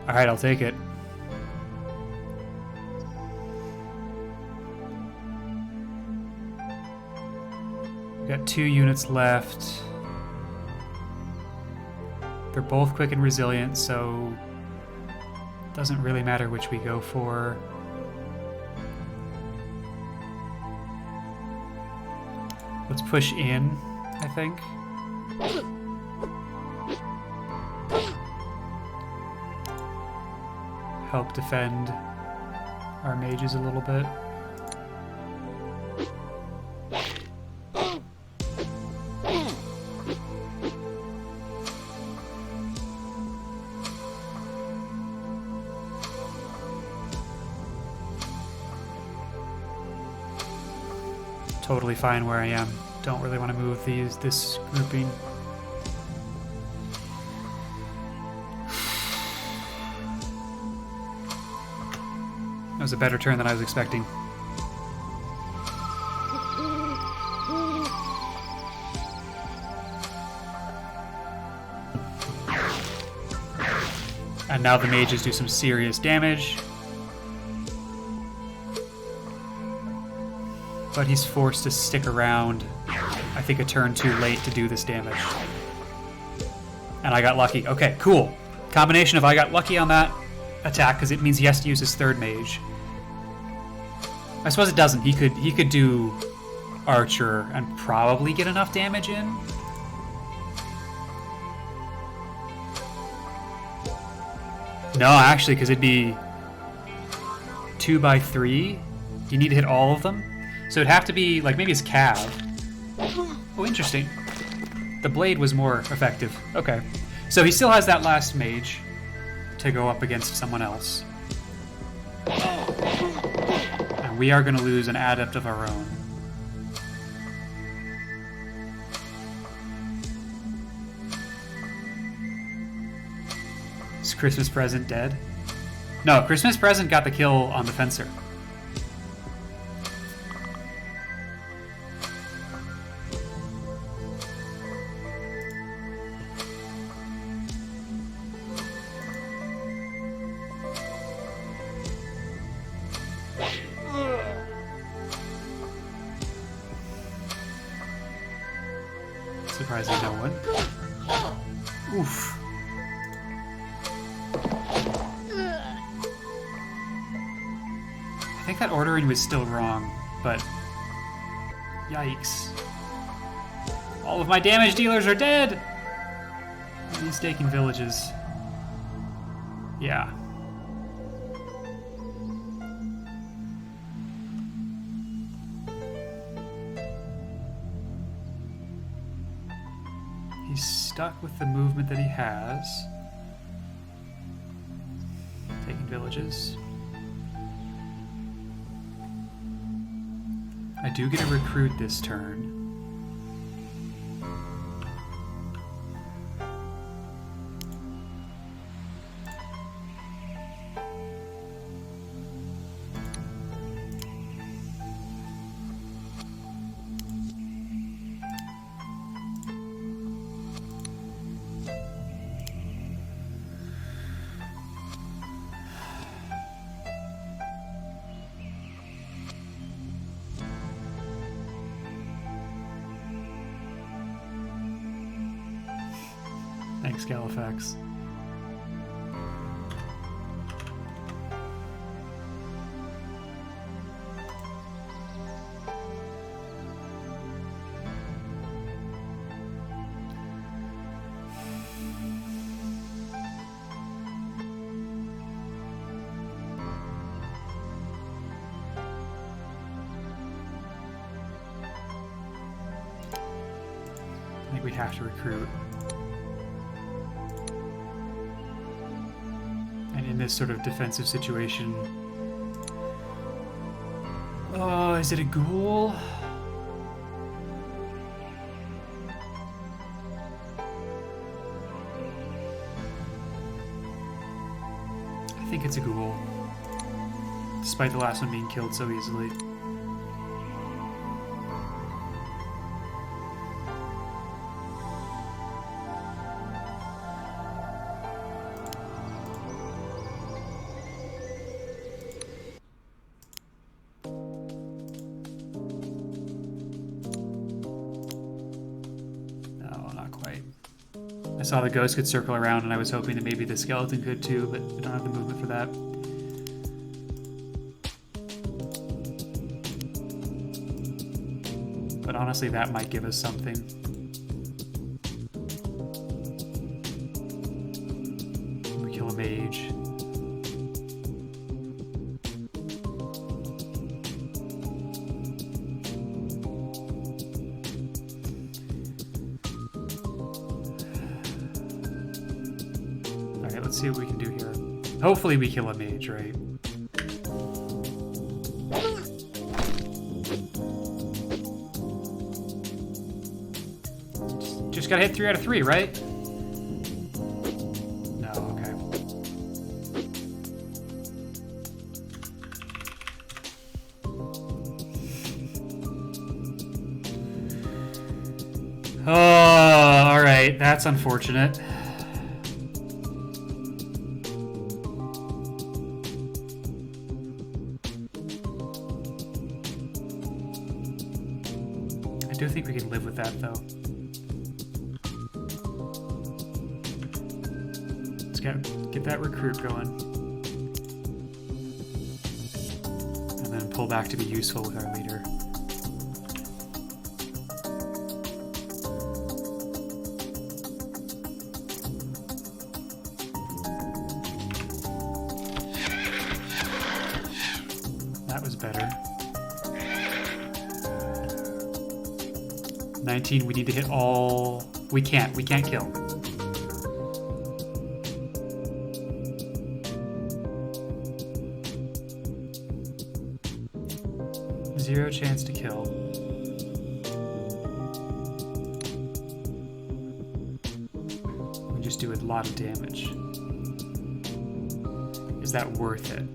Alright, I'll take it. We've got 2 units left. They're both quick and resilient, so it doesn't really matter which we go for. Let's push in, I think. Help defend our mages a little bit. Totally fine where I am. Don't really want to move this grouping. That was a better turn than I was expecting. And now the mages do some serious damage. But he's forced to stick around, I think, a turn too late to do this damage. And I got lucky. Okay, cool. Combination of I got lucky on that attack, because it means he has to use his 3rd mage. I suppose it doesn't. He could do Archer and probably get enough damage in. No, actually, because it'd be 2 by 3. You need to hit all of them. So it'd have to be, like, maybe his cav. Oh, interesting. The blade was more effective. Okay. So he still has that last mage to go up against someone else. And we are going to lose an adept of our own. Is Christmas Present dead? No, Christmas Present got the kill on the fencer. Surprising no one. Oof. I think that ordering was still wrong, but yikes. All of my damage dealers are dead! These taking villages. Yeah. He's stuck with the movement that he has. Taking villages. I do get a recruit this turn. Thanks, Galifax. I think we have to recruit. And in this sort of defensive situation... Oh, is it a ghoul? I think it's a ghoul. Despite the last one being killed so easily. I saw the ghost could circle around, and I was hoping that maybe the skeleton could too, but I don't have the movement for that. But honestly, that might give us something. We kill a mage. Let's see what we can do here. Hopefully we kill a mage, right? Just gotta hit 3 out of 3, right? No, okay. Oh, alright. That's unfortunate. I do think we can live with that, though. Let's get that recruit going. And then pull back to be useful with our leader. That was better. 19, we need to hit all... We can't kill. Zero chance to kill. We just do a lot of damage. Is that worth it?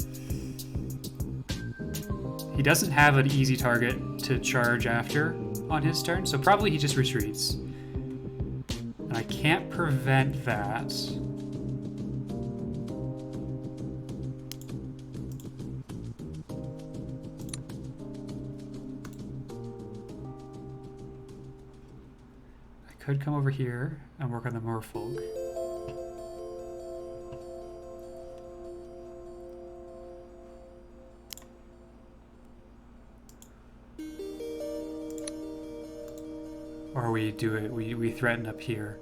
He doesn't have an easy target to charge after on his turn, so probably he just retreats. And I can't prevent that. I could come over here and work on the merfolk. Or we do it, we threaten up here.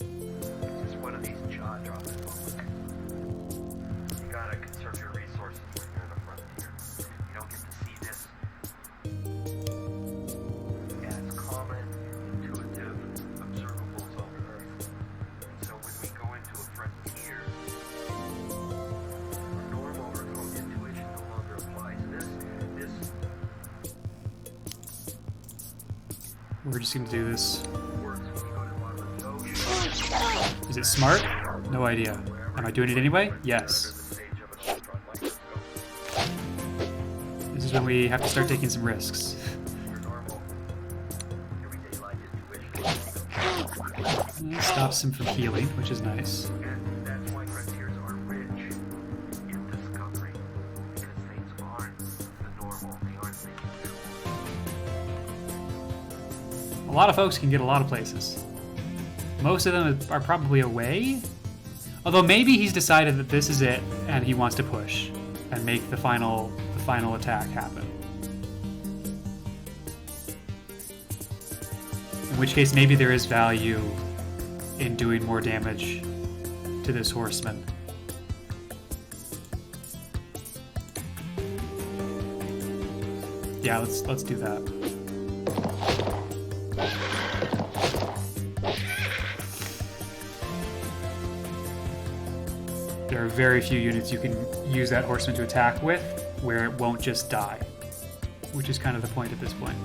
Just one of these jaw droppers, Bullock. You gotta conserve your resources when you're in the frontier. You don't get to see this. And it's common, intuitive, observables on Earth. So when we go into a frontier, our normal or code intuition no longer applies. This We're just gonna do this. works when you go to the bottom of the ocean. Is it smart? No idea. Am I doing it anyway? Yes. Under the stage of an electron microscope. This is when we have to start taking some risks. Your normal, everyday life intuition. It stops him from healing, which is nice. And that's why frontiers are rich in discovery. Because things aren't the normal. They aren't the usual. A lot of folks can get a lot of places. Most of them are probably away. Although maybe he's decided that this is it and he wants to push and make the final attack happen. In which case maybe there is value in doing more damage to this horseman. Yeah, let's do that. There are very few units you can use that horseman to attack with where it won't just die, which is kind of the point at this point.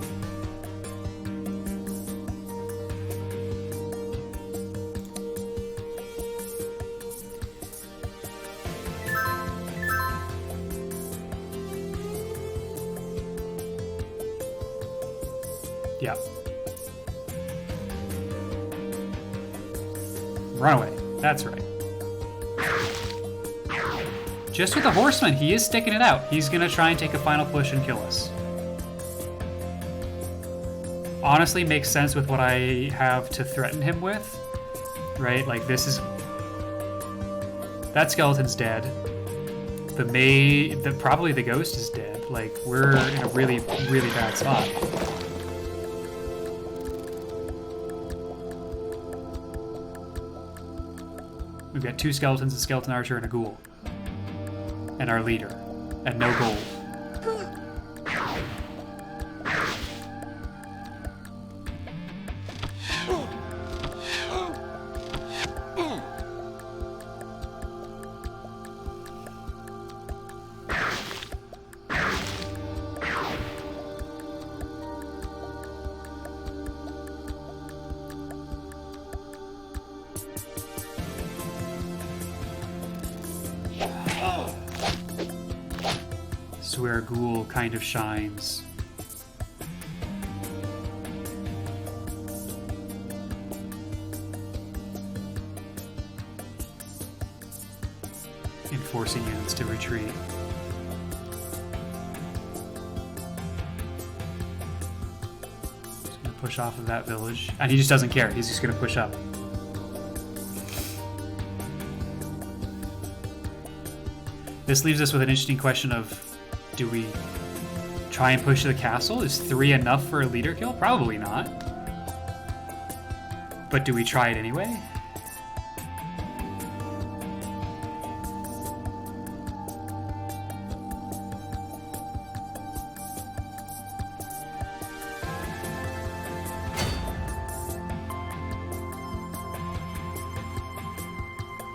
Yeah. Run away. That's right. Just with the horseman, he is sticking it out. He's gonna try and take a final push and kill us. Honestly, makes sense with what I have to threaten him with, right? Like this is... That skeleton's dead. Probably the ghost is dead. Like, we're in a really, really bad spot. We've got 2 skeletons, a skeleton archer, and a ghoul. And our leader. And no gold. This is where a ghoul kind of shines. In forcing units to retreat. Just gonna push off of that village. And he just doesn't care, he's just gonna push up. This leaves us with an interesting question of, do we try and push to the castle? Is 3 enough for a leader kill? Probably not. But do we try it anyway?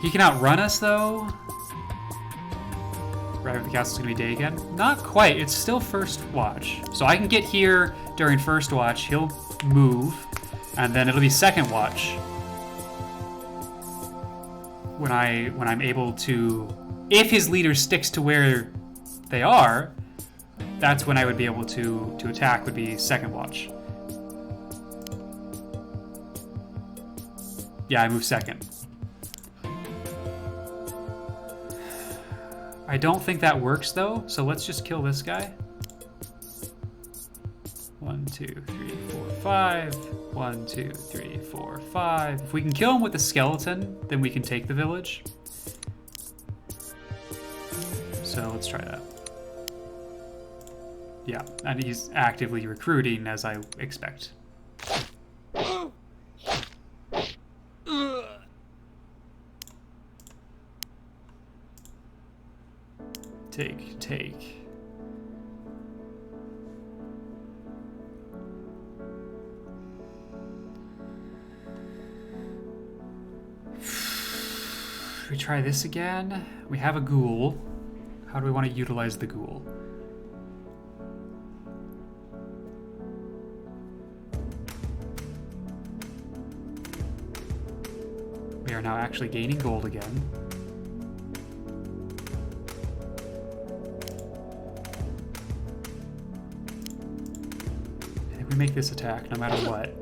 He can outrun us though. Right after the castle's gonna be day again? Not quite, it's still first watch. So I can get here during first watch, he'll move, and then it'll be second watch. When I'm able to, if his leader sticks to where they are, that's when I would be able to attack, would be second watch. Yeah, I move second. I don't think that works though, so let's just kill this guy. 1, 2, 3, 4, 5. 1, 2, 3, 4, 5. If we can kill him with a skeleton, then we can take the village. So let's try that. Yeah, and he's actively recruiting, as I expect. Take. We try this again. We have a ghoul. How do we want to utilize the ghoul? We are now actually gaining gold again. I think we make this attack no matter what.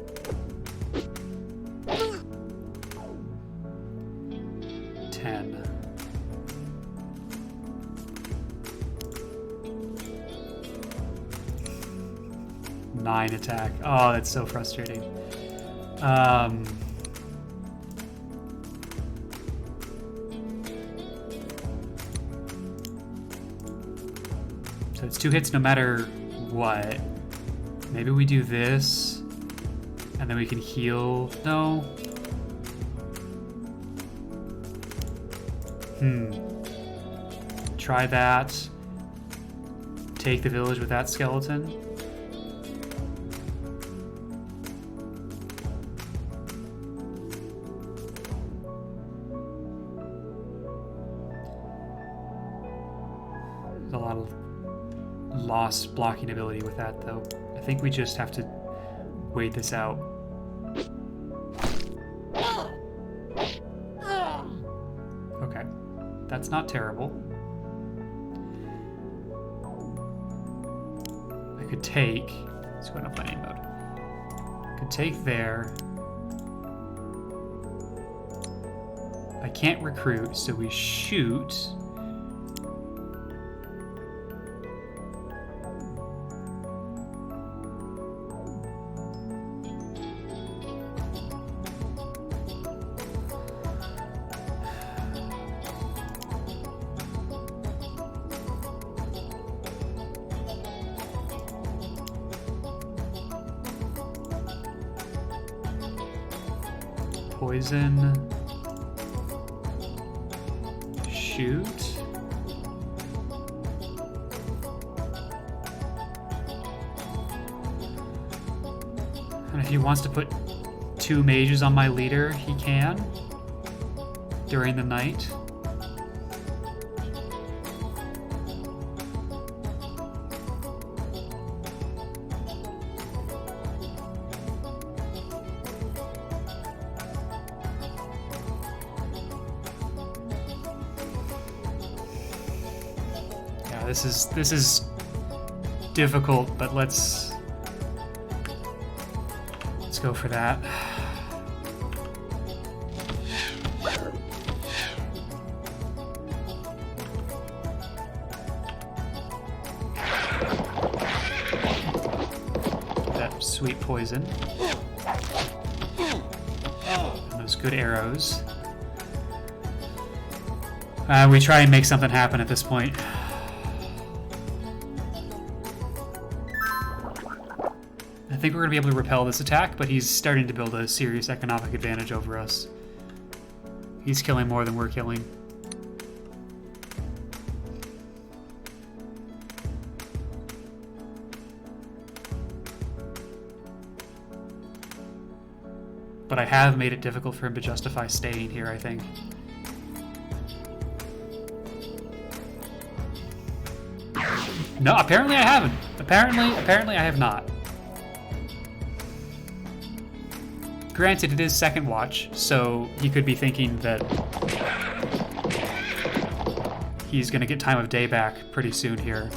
Nine attack. Oh, that's so frustrating. So it's 2 hits no matter what. Maybe we do this, and then we can heal. No. Try that. Take the village with that skeleton. There's a lot of lost blocking ability with that, though. I think we just have to wait this out. Okay, that's not terrible. I could take, let's go into planning mode. I could take there. I can't recruit, so we shoot. Poison. Shoot. And if he wants to put 2 mages on my leader, he can during the night. This is difficult, but let's go for that. That sweet poison. And those good arrows. We try and make something happen at this point. I think we're going to be able to repel this attack, but he's starting to build a serious economic advantage over us. He's killing more than we're killing. But I have made it difficult for him to justify staying here, I think. No, apparently I haven't. Apparently I have not. Granted, it is second watch, so he could be thinking that he's going to get time of day back pretty soon here.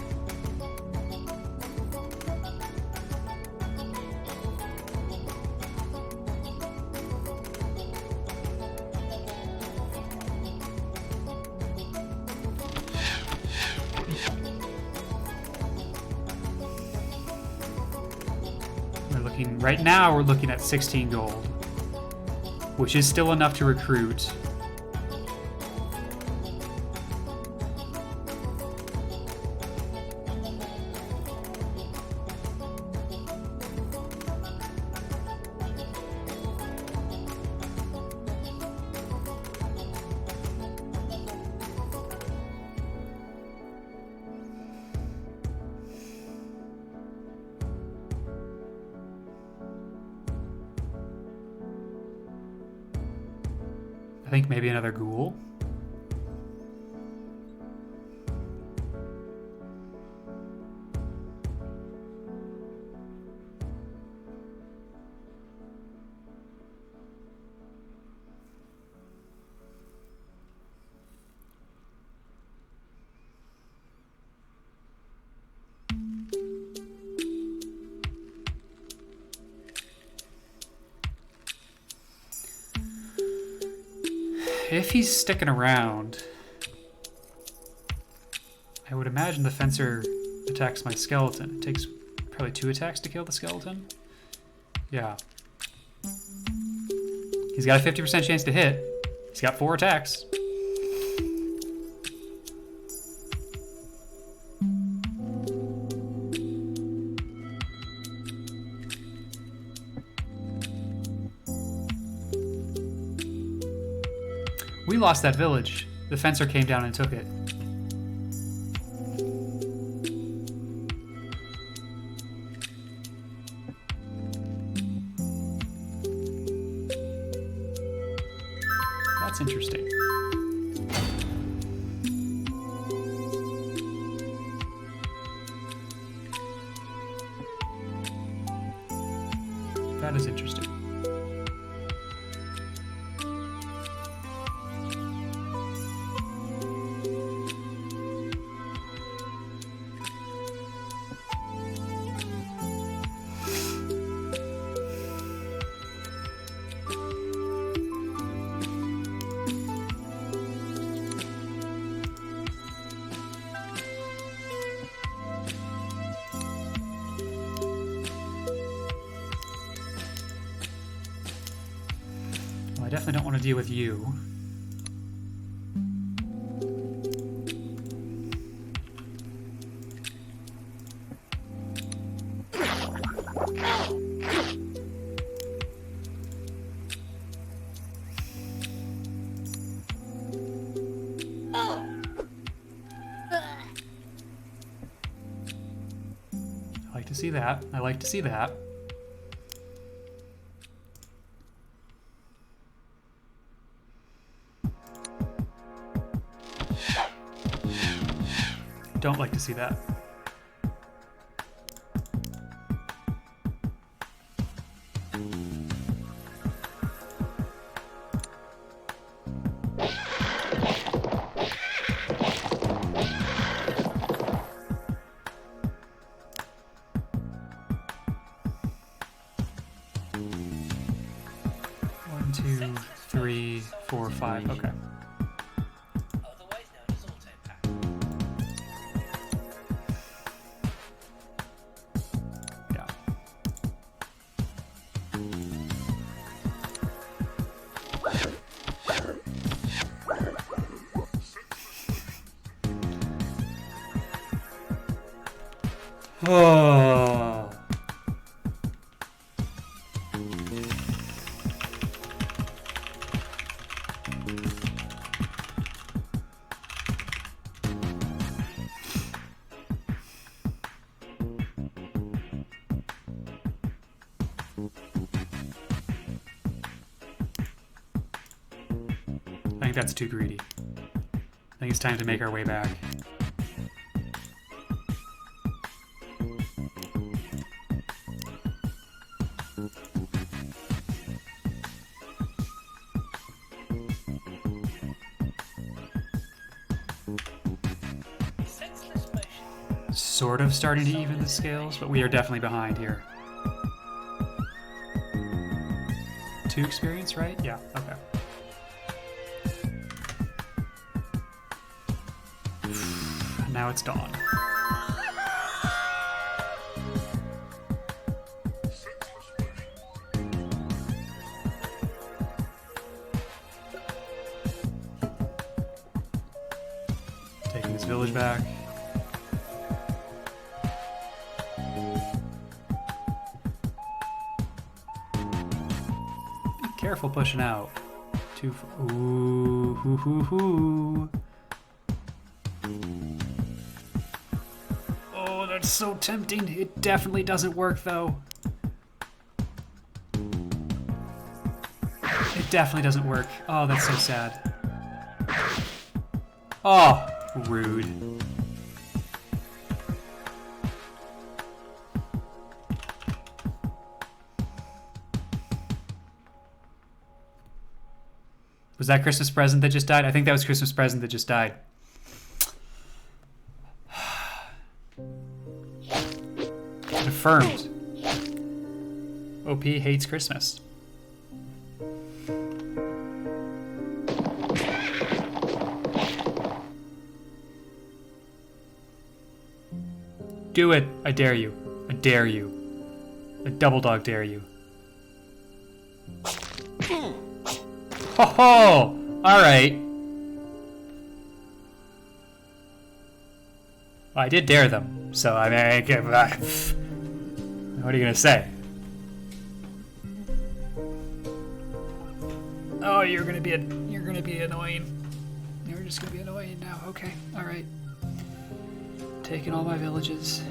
looking, right now we're looking at 16 gold, which is still enough to recruit. I think maybe another ghoul. If he's sticking around, I would imagine the fencer attacks my skeleton. It takes probably 2 attacks to kill the skeleton. Yeah. He's got a 50% chance to hit. He's got 4 attacks. We lost that village. The fencer came down and took it. That's interesting. That is interesting. Well, I definitely don't want to deal with you. I like to see that. I like to see that. Don't like to see that. One, 2, 3, 4, 5. Okay. Otherwise known as auto-pack. Yeah. Oh. I think that's too greedy. I think it's time to make our way back. Senseless motion. Sort of starting to even the scales, but we are definitely behind here. 2 experience, right? Yeah, okay. Now it's dawn. village back. Be careful pushing out. Ooh, hoo, hoo, hoo. Oh, that's so tempting. It definitely doesn't work, though. It definitely doesn't work. Oh, that's so sad. Oh, rude. Was that Christmas present that just died? I think that was Christmas present that just died. Confirmed. OP hates Christmas. Do it. I dare you. I dare you. I double dog dare you. Ho ho! Alright. Well, I did dare them, so I mean, what are you gonna say? Oh, you're gonna be annoying. You're just gonna be annoying now. Okay, alright. Taking all my villages.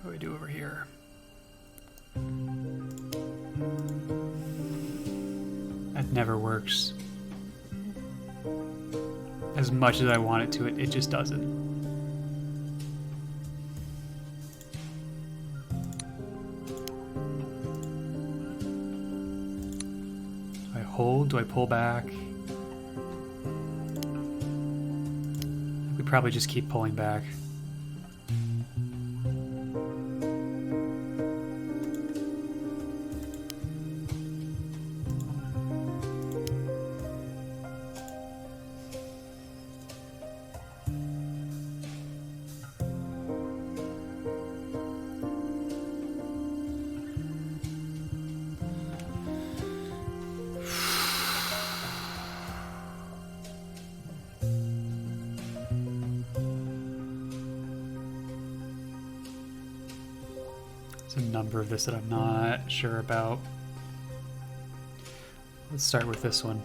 What do we do over here? That never works. As much as I want it to, it just doesn't. Do I hold? Do I pull back? We probably just keep pulling back. There's a number of this that I'm not sure about. Let's start with this one.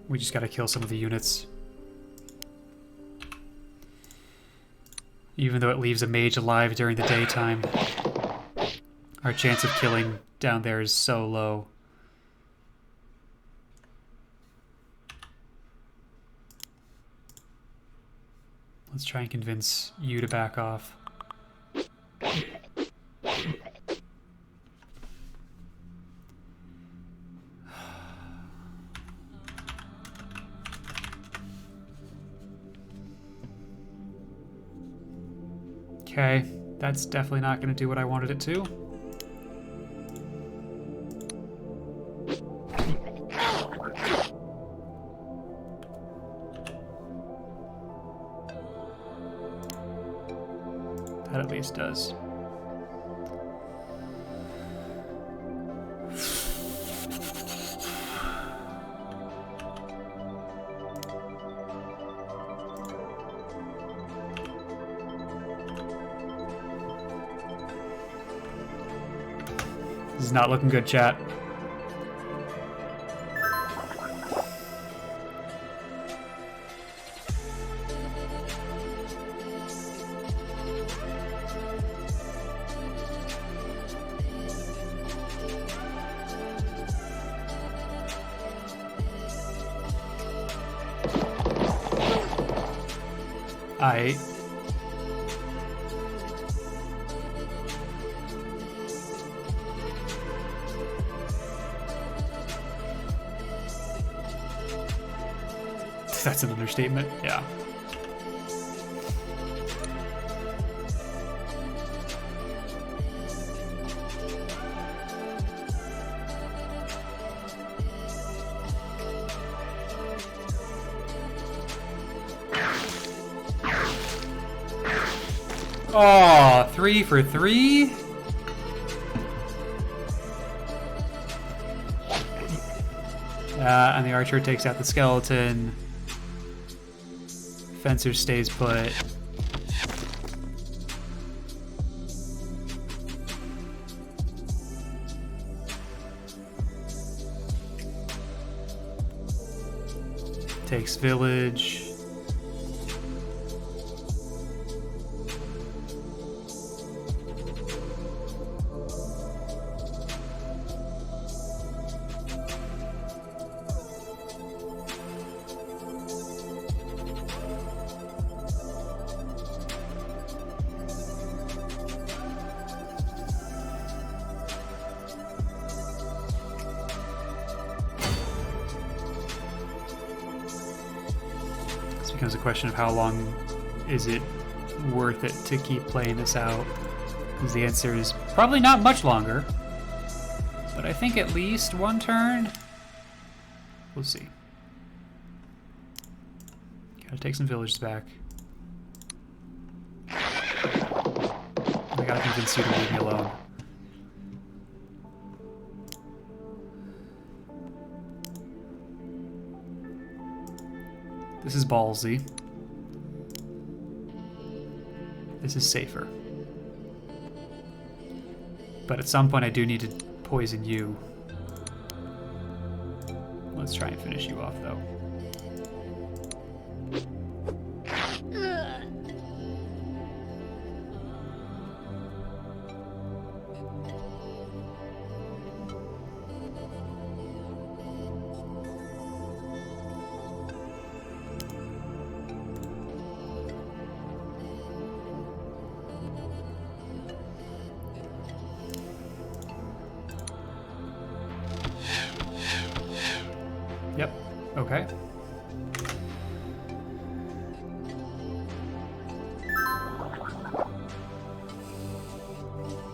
We just gotta kill some of the units. Even though it leaves a mage alive during the daytime, our chance of killing down there is so low. Let's try and convince you to back off. Okay, that's definitely not going to do what I wanted it to. That at least does. This is not looking good, chat. I That's an understatement. Yeah. Oh, 3 for 3? And the archer takes out the skeleton. Fencer stays put. Takes village. Becomes a question of how long is it worth it to keep playing this out, because the answer is probably not much longer, but I think at least one turn. We'll see. Gotta take some villages back. I gotta convince you to leave me alone. This is ballsy. This is safer. But at some point I do need to poison you. Let's try and finish you off though. Yep, okay.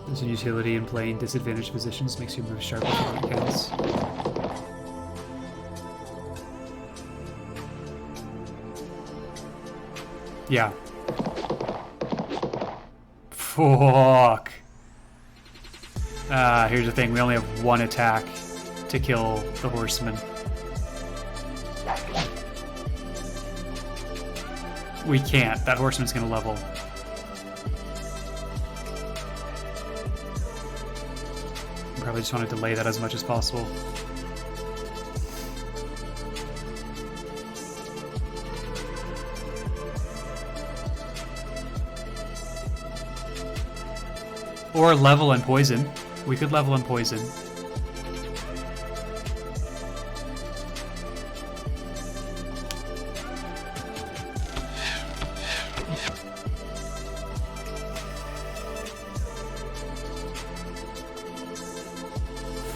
There's a utility in playing disadvantaged positions, makes you move sharply when it counts. Yeah. Fuck. Here's the thing, we only have one attack to kill the horseman. We can't. That horseman's gonna level. Probably just want to delay that as much as possible. Or level and poison. We could level and poison.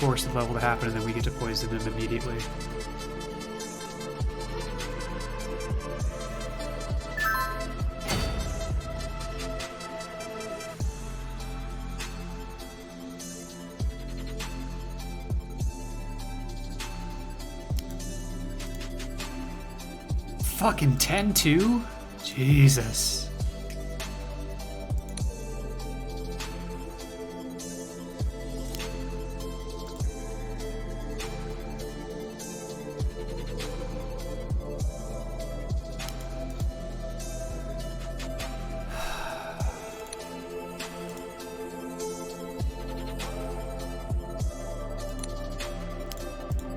force the level to happen, and then we get to poison him immediately. Fucking 10-2? Jesus.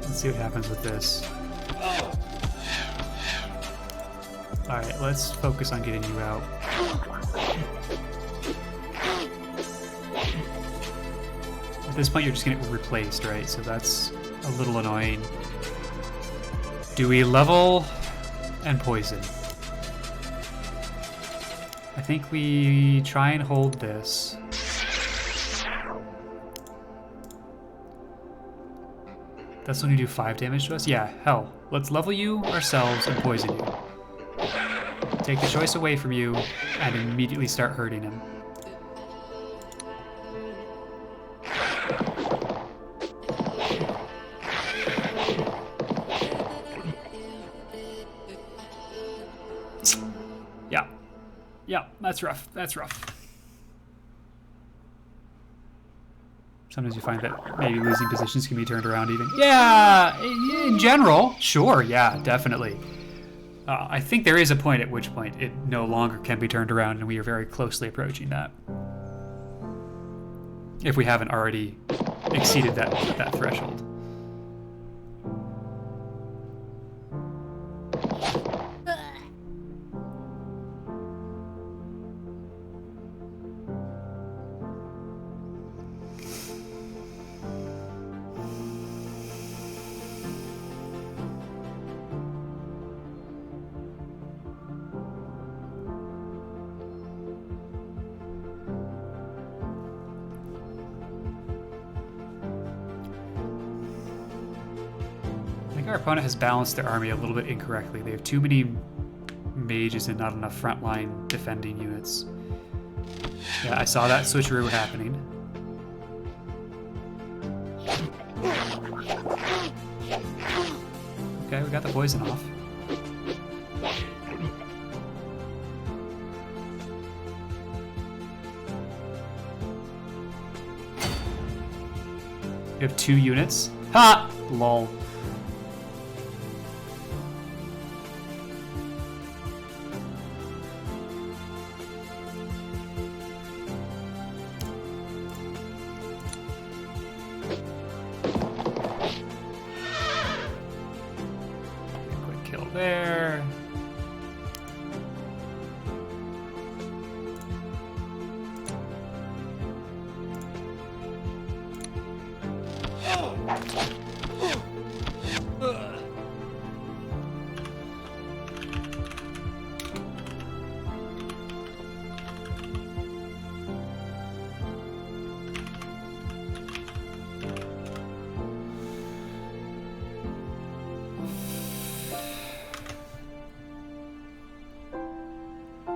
Let's see what happens with this. Alright, let's focus on getting you out. At this point, you're just getting replaced, right? So that's a little annoying. Do we level and poison? I think we try and hold this. That's when you do 5 damage to us? Yeah, hell. Let's level you ourselves and poison you. Take the choice away from you and immediately start hurting him. Yeah. Yeah, that's rough. That's rough. Sometimes you find that maybe losing positions can be turned around even. Yeah, in general, sure, yeah, definitely. I think there is a point at which point it no longer can be turned around, and we are very closely approaching that. If we haven't already exceeded that threshold. Our opponent has balanced their army a little bit incorrectly. They have too many mages and not enough frontline defending units. Yeah, I saw that switcheroo happening. Okay, we got the poison off. We have 2 units. Ha! Lol. There.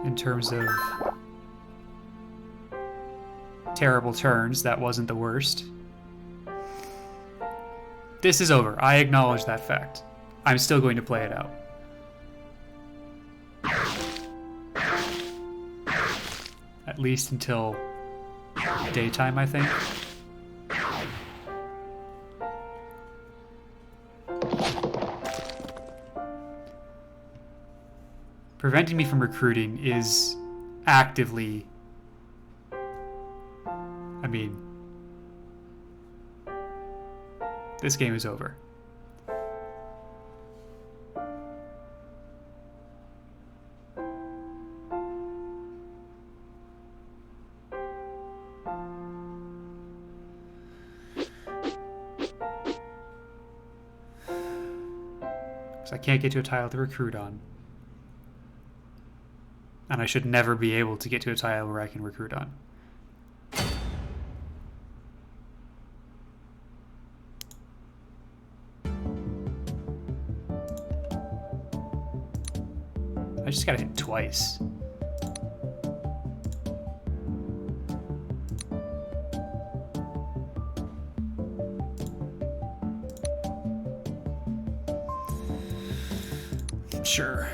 In terms of terrible turns, that wasn't the worst. This is over. I acknowledge that fact. I'm still going to play it out. At least until daytime, I think. Preventing me from recruiting is actively, I mean, this game is over. Because I can't get to a tile to recruit on. And I should never be able to get to a tile where I can recruit on. Just gotta hit twice. Sure.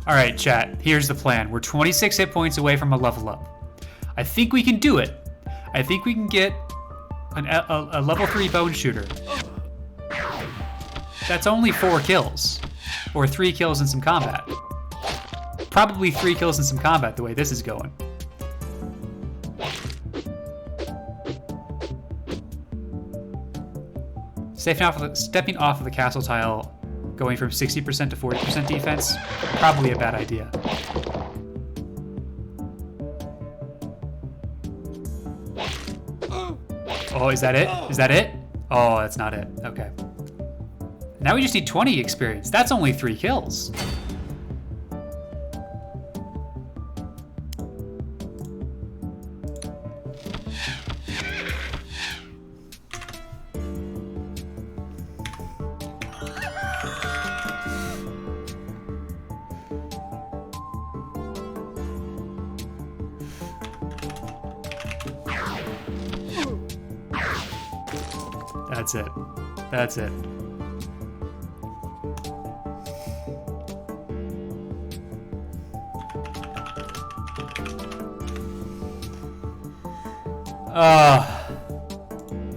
All right, chat, here's the plan. We're 26 hit points away from a level up. I think we can do it. I think we can get a level 3 bone shooter. That's only 4 kills. Or 3 kills in some combat. Probably 3 kills in some combat the way this is going. Stepping off of the castle tile, going from 60% to 40% defense, probably a bad idea. Oh, is that it? Is that it? Oh, that's not it. Okay. Now we just need 20 experience. That's only 3 kills. That's it. That's it.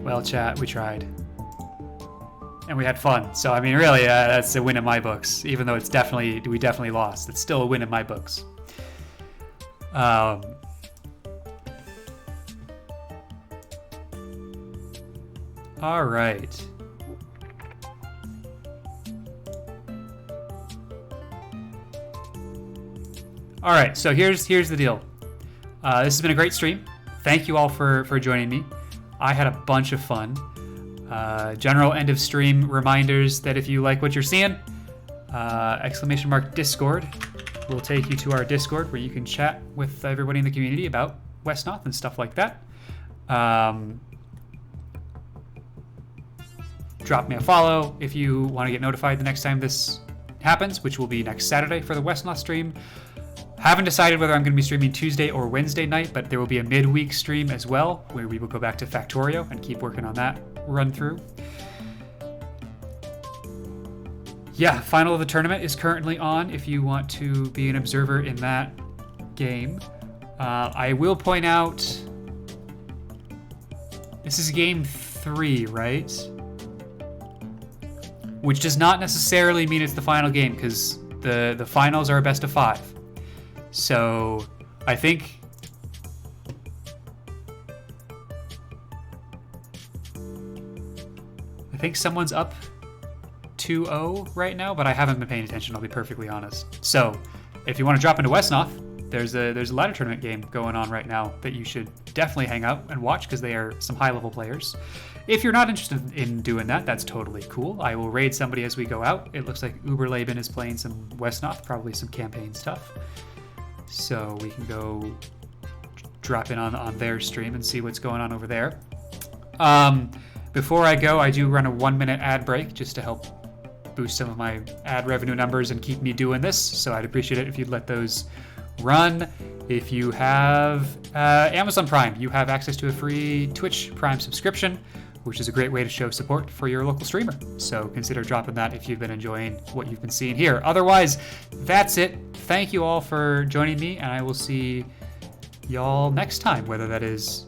Well, chat, we tried. And we had fun. So, I mean, really, that's a win in my books. Even though we definitely lost. It's still a win in my books. All right. All right, so here's the deal. This has been a great stream. Thank you all for joining me. I had a bunch of fun. General end of stream reminders that if you like what you're seeing, !Discord will take you to our Discord where you can chat with everybody in the community about Westnoth and stuff like that. Drop me a follow if you want to get notified the next time this happens, which will be next Saturday for the Westnoth stream. Haven't decided whether I'm going to be streaming Tuesday or Wednesday night, but there will be a midweek stream as well, where we will go back to Factorio and keep working on that run through. Yeah, final of the tournament is currently on if you want to be an observer in that game. I will point out, this is game 3, right? Which does not necessarily mean it's the final game, because the finals are a best of 5. So I think someone's up 2-0 right now, but I haven't been paying attention, I'll be perfectly honest. So if you want to drop into Westnoth, there's a ladder tournament game going on right now that you should definitely hang out and watch, because they are some high-level players. If you're not interested in doing that, that's totally cool. I will raid somebody as we go out. It looks like Uberleben is playing some Westnoth, probably some campaign stuff. So we can go drop in on their stream and see what's going on over there. Before I go, I do run a 1-minute ad break just to help boost some of my ad revenue numbers and keep me doing this. So I'd appreciate it if you'd let those run. If you have Amazon Prime, you have access to a free Twitch Prime subscription, which is a great way to show support for your local streamer. So consider dropping that if you've been enjoying what you've been seeing here. Otherwise, that's it. Thank you all for joining me, and I will see y'all next time, whether that is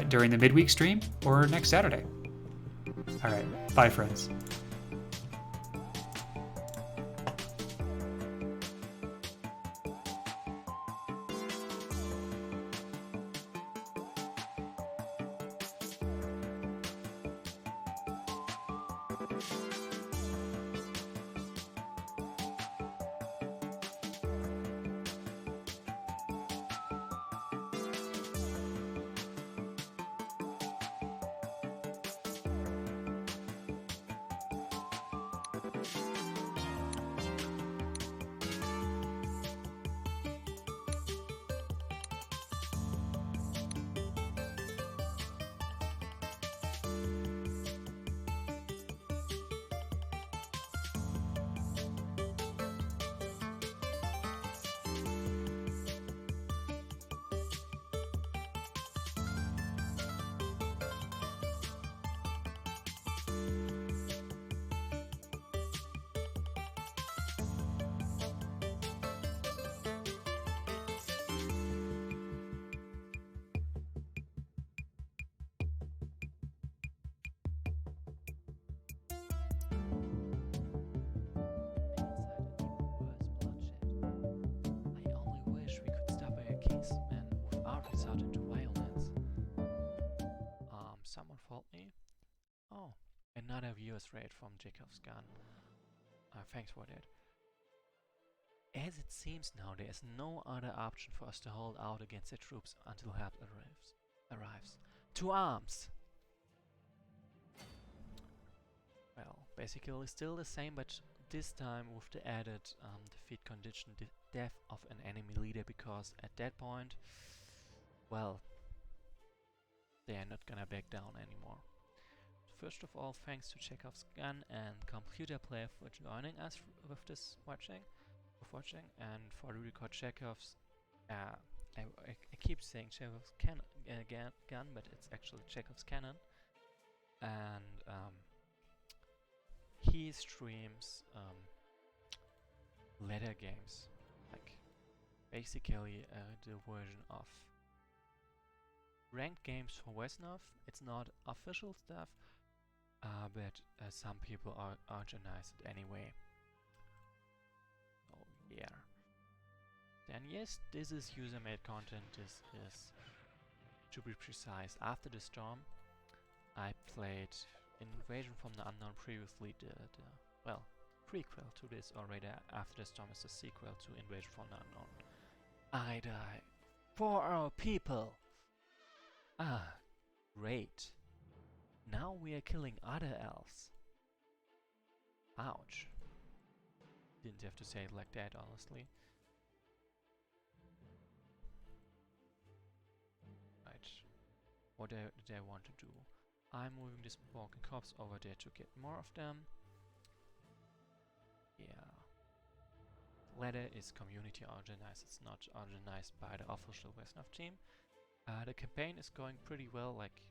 during the midweek stream or next Saturday. All right, bye, friends. another viewers rate from Chekhov's gun. Thanks for that. As it seems now, there is no other option for us to hold out against the troops until help arrives. To arms! Well, basically still the same, but this time with the added defeat condition, the death of an enemy leader, because at that point, well, they are not gonna back down anymore. First of all, thanks to Chekhov's gun and computer player for joining us with this watching, and for the record Chekhov's, I keep saying Chekhov's gun, but it's actually Chekhov's cannon, and he streams ladder games, like basically the version of ranked games for Westnov. It's not official stuff, but some people organize it anyway. So yeah. Then yes, this is user-made content. This is, to be precise, After the Storm. I played Invasion from the Unknown previously, well, prequel to this already. After the Storm is the sequel to Invasion from the Unknown. I die for our people! Ah, great. Now we are killing other elves. Ouch. Didn't have to say it like that, honestly. Right. What did I want to do? I'm moving this broken corpse over there to get more of them. Yeah. Ladder is community organized, it's not organized by the official Westnov team. The campaign is going pretty well, like